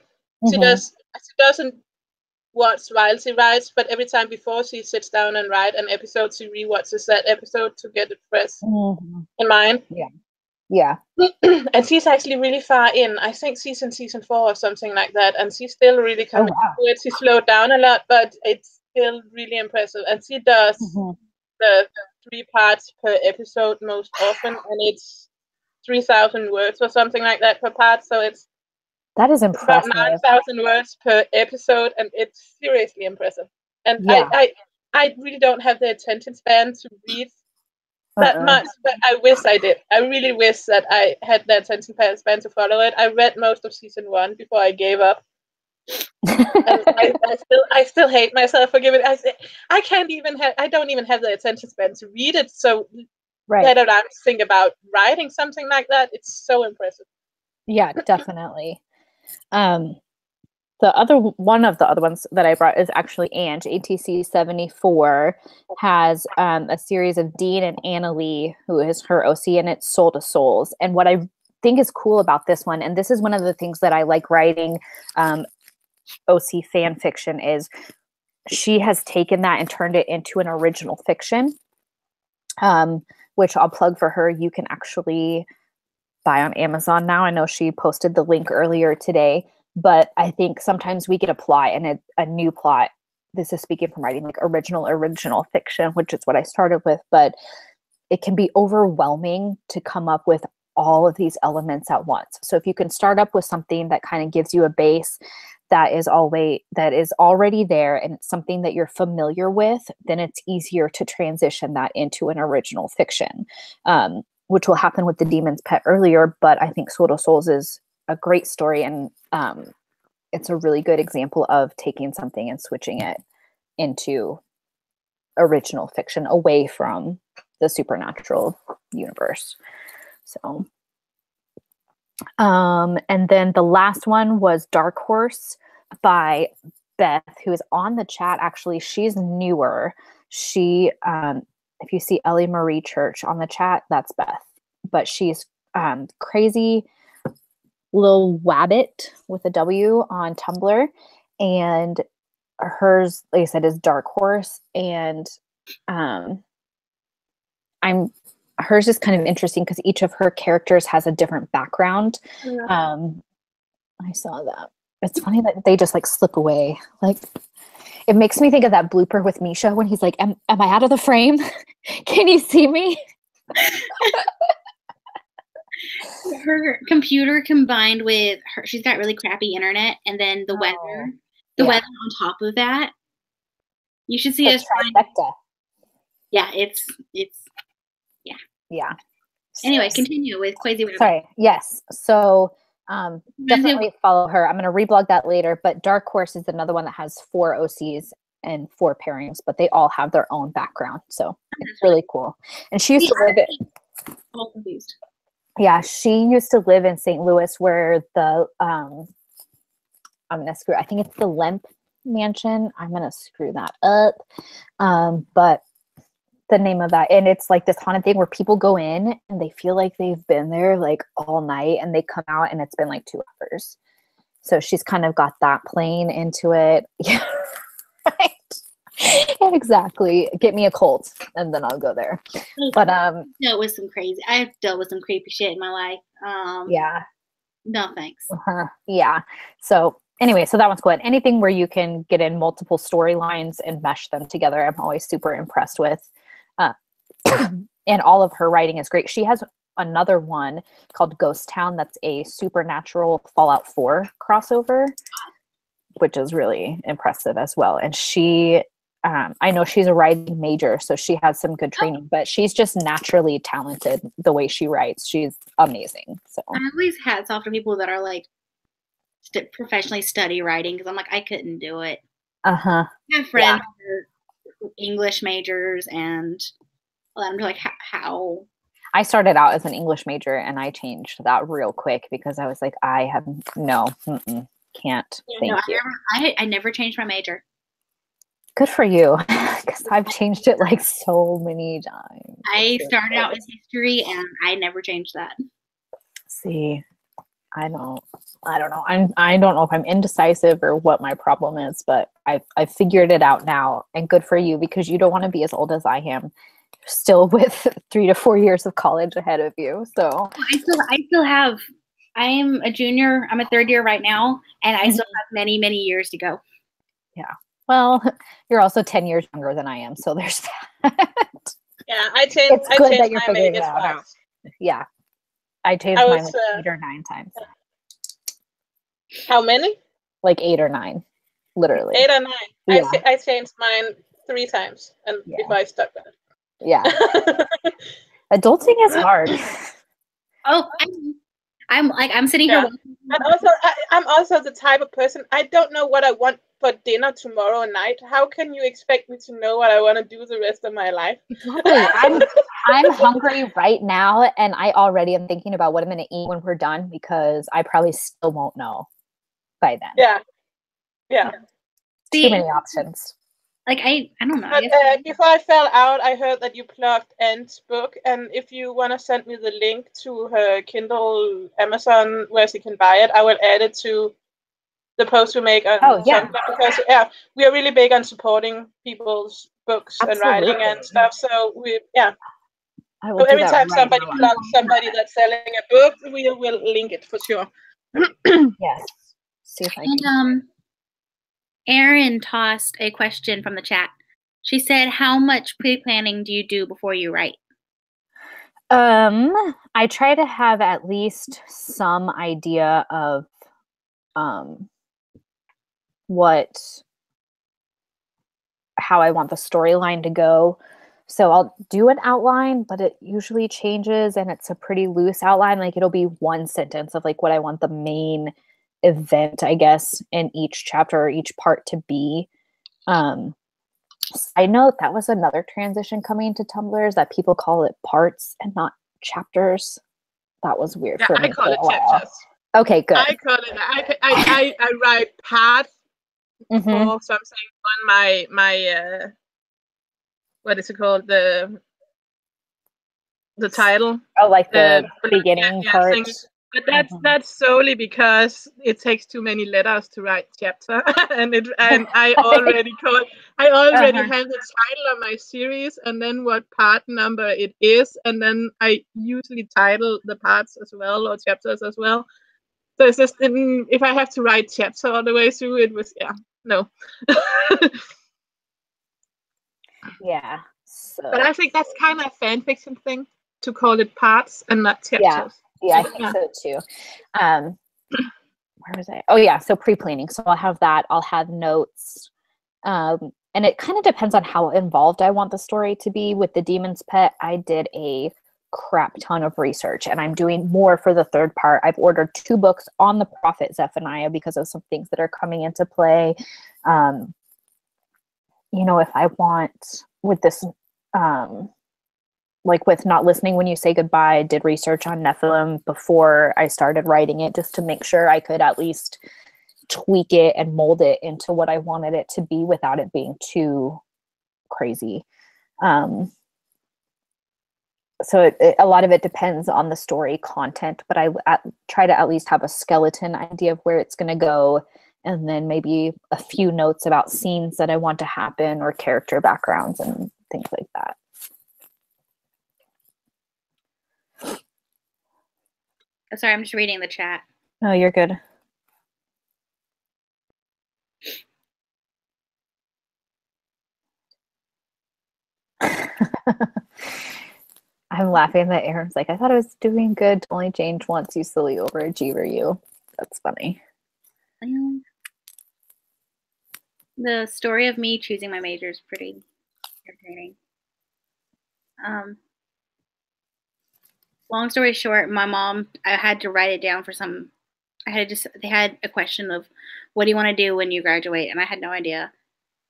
She doesn't watch while she writes, but every time before she sits down and write an episode, she rewatches that episode to get it fresh in mind. Yeah. And she's actually really far in. I think she's in season 4 or something like that, and she's still really coming to it. She slowed down a lot, but it's still really impressive. And she does the 3 parts per episode most often, and it's 3,000 words or something like that per part. So that is impressive. About 9,000 words per episode, and it's seriously impressive. And I really don't have the attention span to read that much, but I wish I did. I really wish that I had the attention span to follow it. I read most of season 1 before I gave up. And I still hate myself for giving it. I don't even have the attention span to read it. So let alone think about writing something like that. It's so impressive. Yeah, definitely. One of the other ones that I brought is actually ATC 74 has a series of Dean and Annalie, who is her OC, and it's Soul to Souls. And what I think is cool about this one, and this is one of the things that I like writing OC fan fiction, is she has taken that and turned it into an original fiction, which I'll plug for her. You can actually buy on Amazon now. I know she posted the link earlier today. But I think sometimes we get a plot and a new plot. This is speaking from writing like original fiction, which is what I started with. But it can be overwhelming to come up with all of these elements at once. So if you can start up with something that kind of gives you a base that is already there, and it's something that you're familiar with, then it's easier to transition that into an original fiction, which will happen with The Demon's Pet earlier. But I think Soul to Souls is a great story, and it's a really good example of taking something and switching it into original fiction away from the supernatural universe. So and then the last one was Dark Horse by Beth, who is on the chat. Actually, she's newer. She if you see Ellie Marie Church on the chat, that's Beth, but she's crazy Lil Wabbit with a W on Tumblr, and hers, like I said, is Dark Horse, and hers is kind of interesting because each of her characters has a different background. I saw that. It's funny that they just like slip away. Like, it makes me think of that blooper with Misha when he's like, am I out of the frame? Can you see me? Her computer combined with her, she's got really crappy internet, and then the weather on top of that. You should see us. Yeah, it's yeah. Anyway, continue with Crazy Weather. Sorry. Yes. So definitely follow her. I'm going to reblog that later. But Dark Horse is another one that has 4 OCs and 4 pairings, but they all have their own background. So it's really cool. And she used to live it. All confused. Yeah, she used to live in St. Louis, where the I'm gonna screw. I think it's the Lemp Mansion. I'm gonna screw that up. But the name of that, and it's like this haunted thing where people go in and they feel like they've been there like all night, and they come out and it's been like 2 hours. So she's kind of got that playing into it. Yeah, right. Exactly. Get me a cult and then I'll go there. But I've dealt with some creepy shit in my life. Yeah. No thanks. Yeah. So anyway, so that one's cool. And anything where you can get in multiple storylines and mesh them together, I'm always super impressed with. And all of her writing is great. She has another one called Ghost Town that's a supernatural Fallout 4 crossover, which is really impressive as well. And she I know she's a writing major, so she has some good training, but she's just naturally talented the way she writes. She's amazing. So I always hats off to people that are like professionally study writing, because I'm like, I couldn't do it. I have friends who are English majors, and I'm like, how I started out as an English major and I changed that real quick because I was like, I have no, can't. Thank you. I never changed my major. Good for you, because I've changed it like so many times. I started out in history and I never changed that. See, I don't know. I don't know if I'm indecisive or what my problem is, but I've figured it out now. And good for you, because you don't want to be as old as I am, still with 3 to 4 years of college ahead of you. So I still have. I am a junior. I'm a third year right now, and I still have many, many years to go. Yeah. Well, you're also 10 years younger than I am, so there's that. Yeah, I changed. It's good that you're my figuring it major out. twice. Yeah, I changed mine like 8 or 9 times. How many? Like 8 or 9, literally. 8 or 9. Yeah. I changed mine 3 times, and before I stuck with it. Yeah. Adulting is hard. Oh, I'm sitting here. And also, I'm also the type of person, I don't know what I want for dinner tomorrow night. How can you expect me to know what I want to do the rest of my life? Exactly. I'm hungry right now, and I already am thinking about what I'm going to eat when we're done, because I probably still won't know by then. Yeah. Too many options. Like I don't know. But, before I fell out, I heard that you plugged Anne's book, and if you want to send me the link to her Kindle, Amazon, where she can buy it, I will add it to the post we make on SoundCloud, because we are really big on supporting people's books and writing and stuff. So so every time somebody plugs somebody that's selling a book, we will link it for sure. Yes. See if I can. Erin tossed a question from the chat. She said, "How much pre-planning do you do before you write?" I try to have at least some idea of how I want the storyline to go. So I'll do an outline, but it usually changes, and it's a pretty loose outline. Like, it'll be one sentence of like what I want the main event, I guess, in each chapter or each part to be. Side note, that was another transition coming to Tumblr, is that people call it parts and not chapters. That was weird for me. I call it chapters. Okay, good. I call it. I write parts for something on my what is it called, the title. Oh, like the beginning part. But that's solely because it takes too many letters to write chapter, and I already have the title of my series, and then what part number it is, and then I usually title the parts as well, or chapters as well. So it's just, if I have to write chapter all the way through, it was no. Yeah. So. But I think that's kind of a fan fiction thing to call it parts and not chapters. Yeah, I think so too. Where was I? Oh yeah, so pre-planning. So I'll have that. I'll have notes. And it kind of depends on how involved I want the story to be. With The Demon's Pet, I did a crap ton of research, and I'm doing more for the third part. I've ordered 2 books on the prophet Zephaniah because of some things that are coming into play. If I want with this, like with Not Listening When You Say Goodbye, I did research on Nephilim before I started writing it, just to make sure I could at least tweak it and mold it into what I wanted it to be without it being too crazy. So a lot of it depends on the story content, but I try to at least have a skeleton idea of where it's going to go, and then maybe a few notes about scenes that I want to happen or character backgrounds and things like that. Sorry, I'm just reading the chat. Oh, you're good. I'm laughing that Aaron's like, I thought I was doing good to only change once, you silly overachiever, you. That's funny. The story of me choosing my major is pretty entertaining. Long story short, my mom, I had to write it down for some. They had a question of, what do you want to do when you graduate? And I had no idea.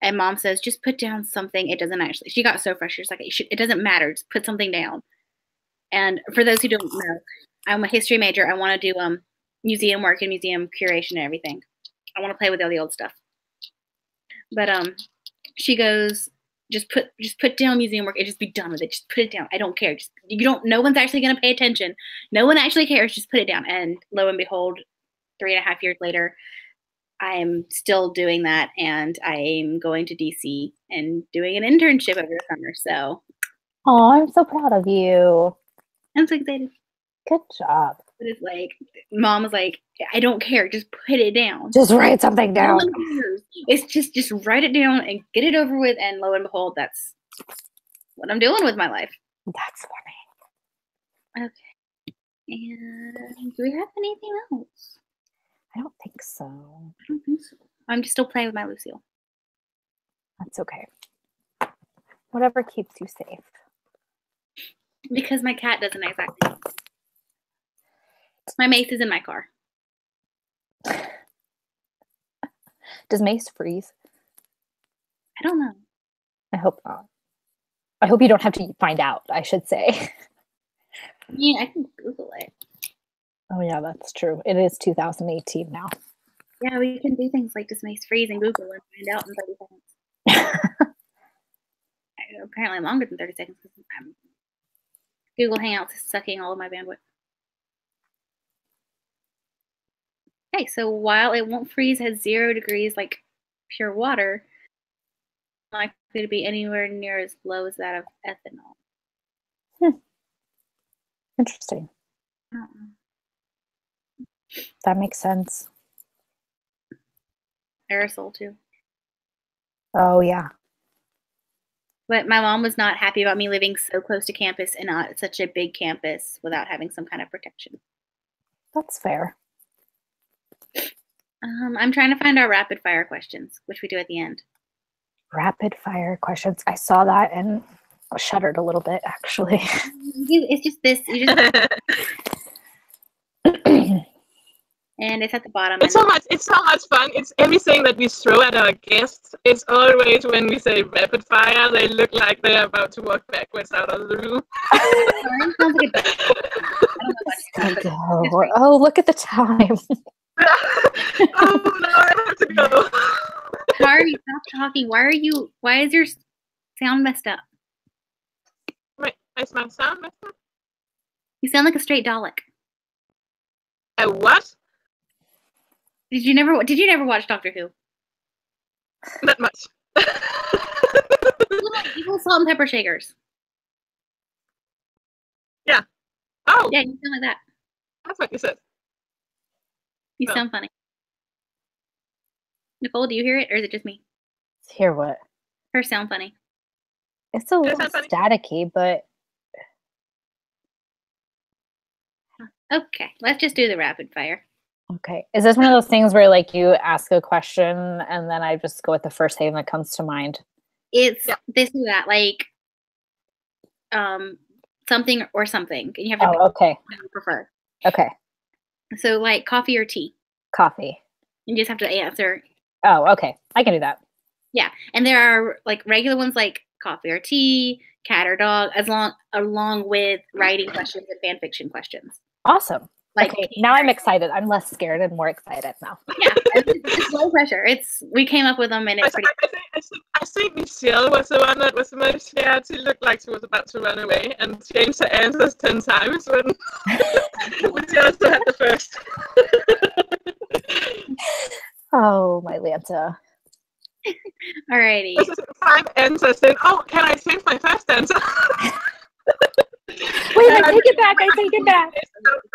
And Mom says, just put down something. It doesn't actually. She got so frustrated. She's like, it doesn't matter. Just put something down. And for those who don't know, I'm a history major. I want to do museum work and museum curation and everything. I want to play with all the old stuff. But she goes, just put down museum work and just be done with it. Just put it down. I don't care. No one's actually gonna pay attention. No one actually cares. Just put it down. And lo and behold, 3.5 years later, I am still doing that, and I'm going to DC and doing an internship over the summer. So, oh, I'm so proud of you. I'm so excited. Good job. But it's like, Mom was like, I don't care. Just put it down. Just write something down. It's just write it down and get it over with. And lo and behold, that's what I'm doing with my life. That's funny. Okay. And do we have anything else? I don't think so. I don't think so. I'm just still playing with my Lucille. That's okay. Whatever keeps you safe. Because my cat doesn't exactly. My Mace is in my car. Does Mace freeze? I don't know. I hope not. I hope you don't have to find out, I should say. Yeah, I can Google it. Oh yeah, that's true. It is 2018 now. Yeah, we can do things like just Mace freeze and Google and find out in 30 seconds. Apparently longer than 30 seconds. Google Hangouts is sucking all of my bandwidth. Okay, so while it won't freeze at 0 degrees like pure water, it's likely to be anywhere near as low as that of ethanol. Interesting. That makes sense. Aerosol too. Oh yeah. But my mom was not happy about me living so close to campus and not such a big campus without having some kind of protection. That's fair. I'm trying to find our rapid fire questions, which we do at the end. Rapid fire questions. I saw that and shuddered a little bit, actually. It's just this. You just and it's at the bottom. It's so much fun. It's everything that we throw at our guests. It's always when we say rapid fire, they look like they're about to walk backwards out of the room. Oh, look at the time. Oh no, I have to go. Kari, stop talking. Why is your sound messed up? Wait, is my sound messed up? You sound like a straight Dalek. A what? Did you never watch Doctor Who? Not much. Evil salt and pepper shakers. Yeah. Oh. Yeah, you sound like that. That's what you said. You sound funny. Nicole, do you hear it, or is it just me? Hear what? Her sound funny. It's a little staticky, but okay. Let's just do the rapid fire. Okay. Is this one of those things where like you ask a question and then I just go with the first thing that comes to mind? It's this or that, like something or something. And you have to pick okay. what you prefer. Okay. So like coffee or tea. Coffee. You just have to answer. Oh, okay. I can do that. Yeah. And there are like regular ones like coffee or tea, cat or dog, along with writing questions and fan fiction questions. Awesome. Like, okay, now I'm excited. I'm less scared and more excited now. Yeah, it's low pressure. We came up with them and it's pretty. I think Michelle was the one that was the most scared. She looked like she was about to run away and changed her answers 10 times when she also had the first. Oh, my Lanta. Alrighty. This is 5 answers. Then, can I change my first answer? Wait, I take it back. I take it back.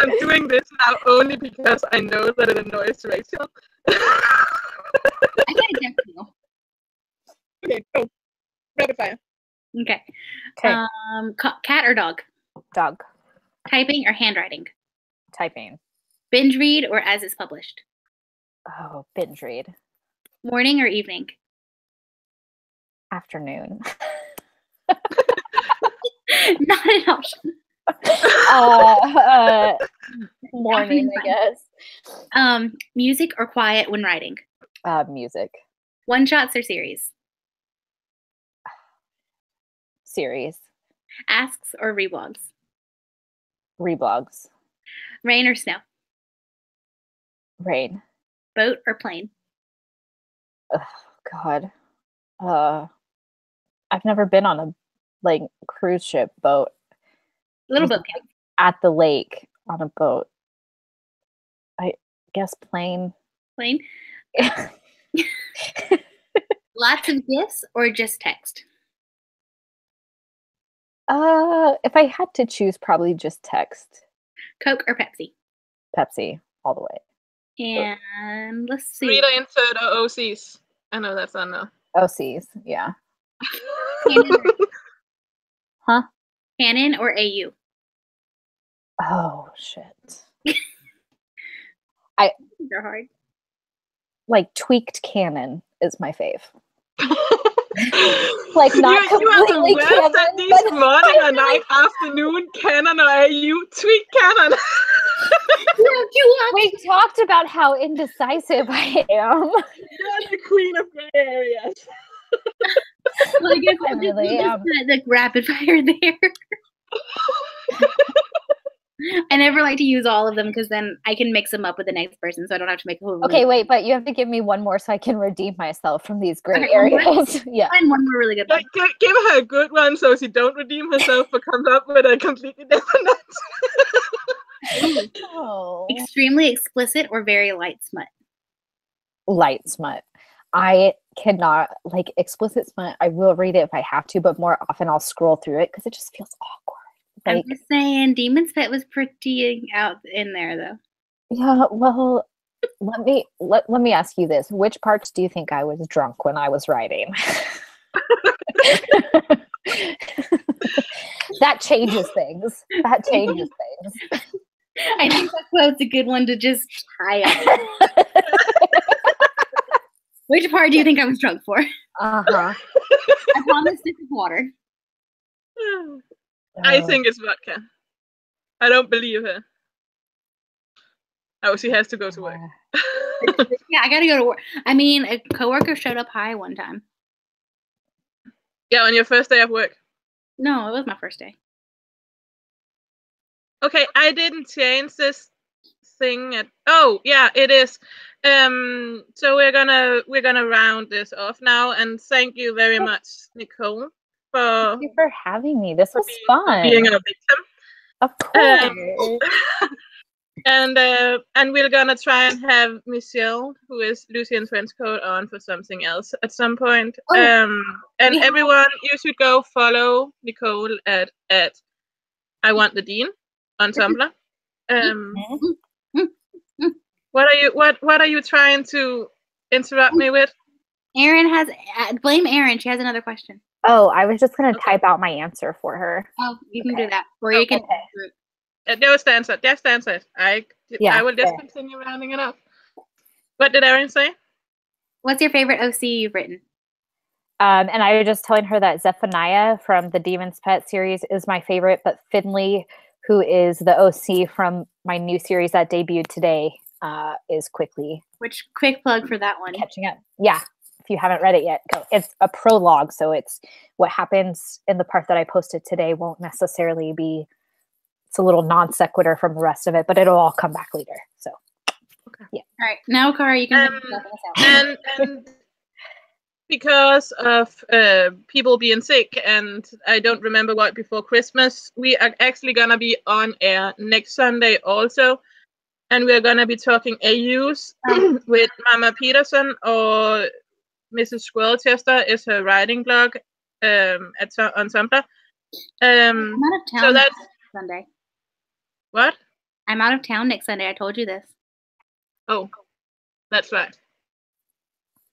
I'm doing this now only because I know that it annoys Rachel. I get it down to you. Okay, go. Rapid fire. Okay. Okay. Cat or dog? Dog. Typing or handwriting? Typing. Binge read or as is published? Oh, binge read. Morning or evening? Afternoon. Not an option. Morning, I guess. Music or quiet when writing? Music. One shots or series? Series. Asks or reblogs? Reblogs. Rain or snow? Rain. Boat or plane? Oh God. I've never been on a like cruise ship boat. Little Just boat count. at the lake on a boat. I guess plane. Plane. Lots of gifts or just text? If I had to choose, probably just text. Coke or Pepsi? Pepsi all the way. And let's see. Reader insert or OCs. I know that's on there. OCs, yeah. Canon or, Huh? Canon or AU? Oh shit. They're hard. Like tweaked Canon is my fave. Like not you are the completely worst Canon, at these but morning or night, afternoon, Canon or AU. Tweet Canon. we talked about how indecisive I am. You're the queen of gray areas. Well, I guess I really we'll just am. put the rapid fire there. I never like to use all of them because then I can mix them up with the next person, so I don't have to make a whole. Okay, wait, but you have to give me one more so I can redeem myself from these gray Okay, one more? areas. Yeah. Find one more really good one. Give her a good one so she don't redeem herself but comes up with a completely different answer. Oh. Extremely explicit or very light smut? Light smut. I cannot like explicit smut. I will read it if I have to, but more often I'll scroll through it because it just feels awkward. I'm Like, just saying, Demon's Pet was pretty out in there though. yeah, well, let me ask you this. Which parts do you think I was drunk when I was writing? That changes things. That changes things. I think that's a good one to just tie up. Which part do you think I was drunk for? Uh-huh. I promise this is water. I think it's vodka. I don't believe her. Oh, she has to go to work. Yeah, I gotta go to work. I mean, a coworker showed up high one time. Yeah, on your first day of work. No, it was my first day. Okay, I didn't change this thing. Oh, yeah, it is. So we're gonna round this off now, and thank you very much, Nicole, for Thank you for having me. This was fun. being a victim. Of course. And we're gonna try and have Michelle, who is Lucy and Friends Code, on for something else at some point. And everyone, you should go follow Nicole at I Want the Dean on Tumblr. What are you trying to interrupt me with? Erin has blame Erin. She has another question. Oh, I was just gonna type out my answer for her. Oh, you can do that, or you can. Just answer. Just answer. I will just continue rounding it up. What did Erin say? What's your favorite OC you've written? And I was just telling her that Zephaniah from the Demon's Pet series is my favorite, but Finley, who is the OC from my new series that debuted today, is quickly. Which quick plug for that one? Catching up. Yeah. If you haven't read it yet, go. It's a prologue, so it's what happens in the part that I posted today won't necessarily be. It's a little non sequitur from the rest of it, but it'll all come back later. So, okay. Yeah. All right, now Kari, you can. And because of people being sick, and I don't remember what before Christmas, we are actually gonna be on air next Sunday also, and we're gonna be talking AUs with Mama Peterson, or Mrs. s-winchester is her writing blog on Tumblr. I'm out of town so that's Sunday. What? I'm out of town next Sunday. I told you this. Oh, that's right.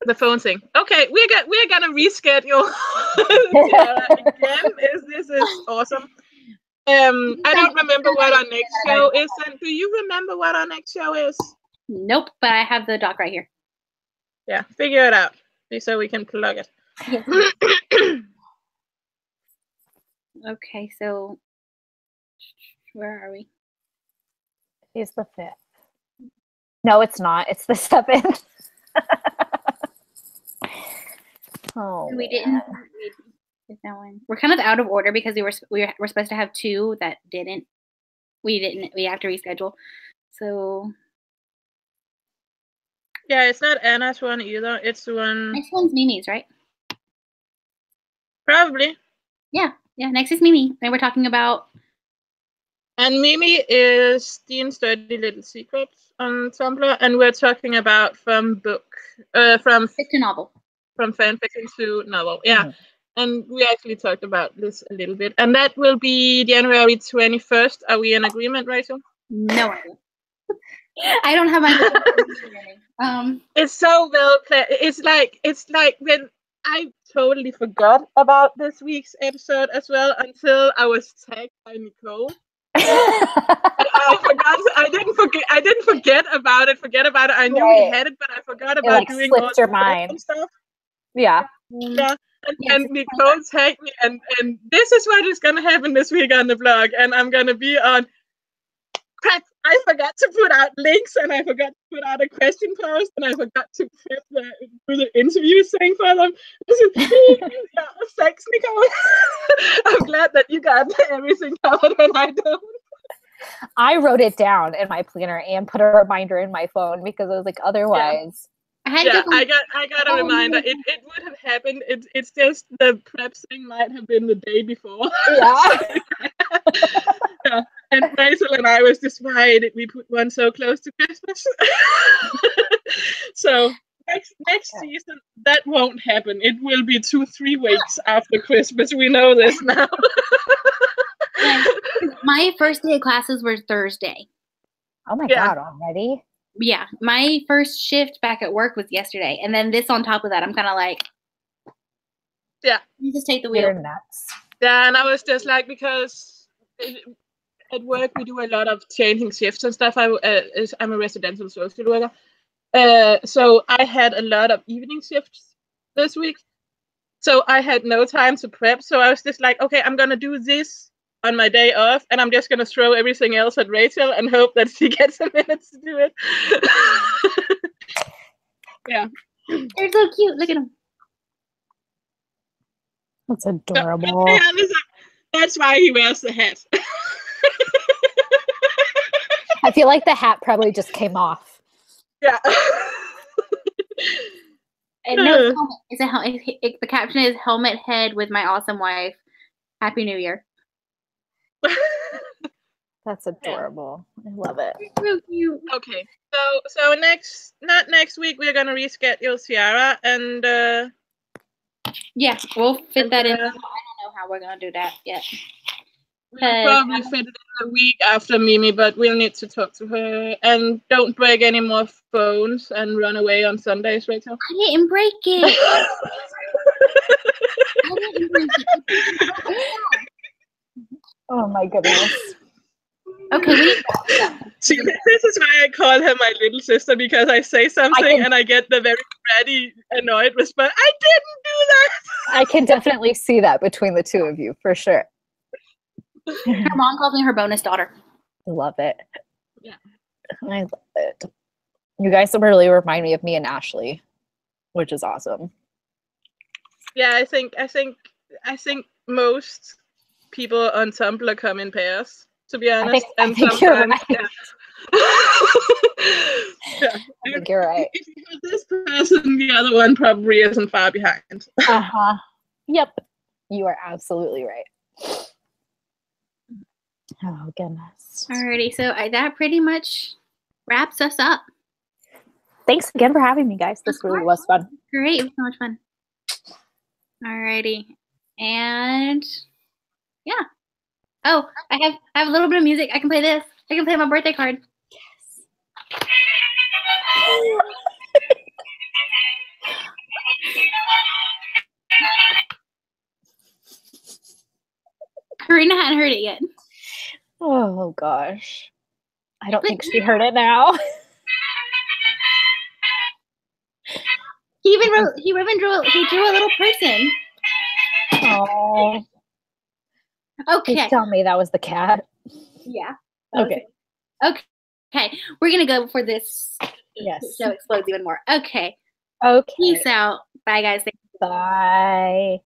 The phone thing. Okay, we're gonna reschedule again. This is awesome. I don't remember what our next show is. And do you remember what our next show is? Nope, but I have the doc right here. Yeah, figure it out so we can plug it. Okay, so where are we? It's the 5th. No, it's not. It's the 7th. Oh, we didn't. That one. We're kind of out of order because we were supposed to have 2 that didn't. we didn't. We have to reschedule. So Yeah, it's not Anna's one either. It's the one. next one's Mimi's, right? Probably. Yeah. Next is Mimi, and we're talking about. And Mimi is Dean's Dirty Little Secrets on Tumblr, and we're talking about from Fic to novel. From fanfiction to novel. Yeah. Mm-hmm. And we actually talked about this a little bit. And that will be January 21st. Are we in agreement, Rachel? No idea. I don't have my It's so well played. It's like when I totally forgot about this week's episode as well until I was tagged by Nicole. I didn't forget about it. I knew we had it, but I forgot about doing all your mind and stuff. Yeah. Yeah. And Nicole tagged me, and this is what is gonna happen this week on the blog, and I'm gonna be on. Crap! I forgot to put out links, and I forgot to put out a question post, and I forgot to do the interview thing for them. Thanks, Nicole. I'm glad that you got everything covered, and I don't. I wrote it down in my planner and put a reminder in my phone because I was like, otherwise. Yeah. I got a reminder. It would have happened. It's just the prep thing might have been the day before. Yeah. Yeah. And Rachel and I was just, why did we put one so close to Christmas? So next season that won't happen. It will be 2-3 weeks after Christmas. We know this now. My first day of classes were Thursday. Oh my God, already? Yeah, my first shift back at work was yesterday, and then this on top of that. I'm kind of like, you just take the wheel. You're nuts. Yeah, and I was just like, because at work we do a lot of changing shifts and stuff. I'm a residential social worker, so I had a lot of evening shifts this week. So I had no time to prep. So I was just like, okay, I'm gonna do this on my day off, and I'm just gonna throw everything else at Rachel and hope that she gets a minute to do it. Yeah, they're so cute. Look at them. That's adorable. That's why he wears the hat. I feel like the hat probably just came off. Yeah. And no, it's a helmet. The caption is "Helmet Head with my awesome wife. Happy New Year." That's adorable. I love it. So cute. Okay, so not next week, we're gonna reschedule Ciara, and yeah, we'll fit that in. I don't know how we're gonna do that yet. We'll probably fit it in a week after Mimi, but we'll need to talk to her. And don't break any more phones and run away on Sundays, Rachel. I didn't break it. I didn't break it. Oh my goodness. Okay. See, this is why I call her my little sister, because I say something and I get the very bratty, annoyed response. I didn't do that. I can definitely see that between the two of you, for sure. Her mom calls me her bonus daughter. I love it. Yeah. I love it. You guys really remind me of me and Ashley, which is awesome. Yeah, I think most people on Tumblr come in pairs, to be honest. I think you're right. Yeah. I think you're right. If you have this person, the other one probably isn't far behind. Yep. You are absolutely right. Oh, goodness. Alrighty, so that pretty much wraps us up. Thanks again for having me, guys. This really was fun. Great. It was so much fun. Alrighty. And yeah. Oh, I have a little bit of music. I can play this. I can play my birthday card. Yes. Karina hadn't heard it yet. Oh gosh. I don't think she heard it now. He drew a little person. Oh. Okay. Please tell me that was the cat. Yeah. Okay. Okay. We're gonna go before this show explodes even more. Okay. Okay. Peace out. Bye guys. Bye.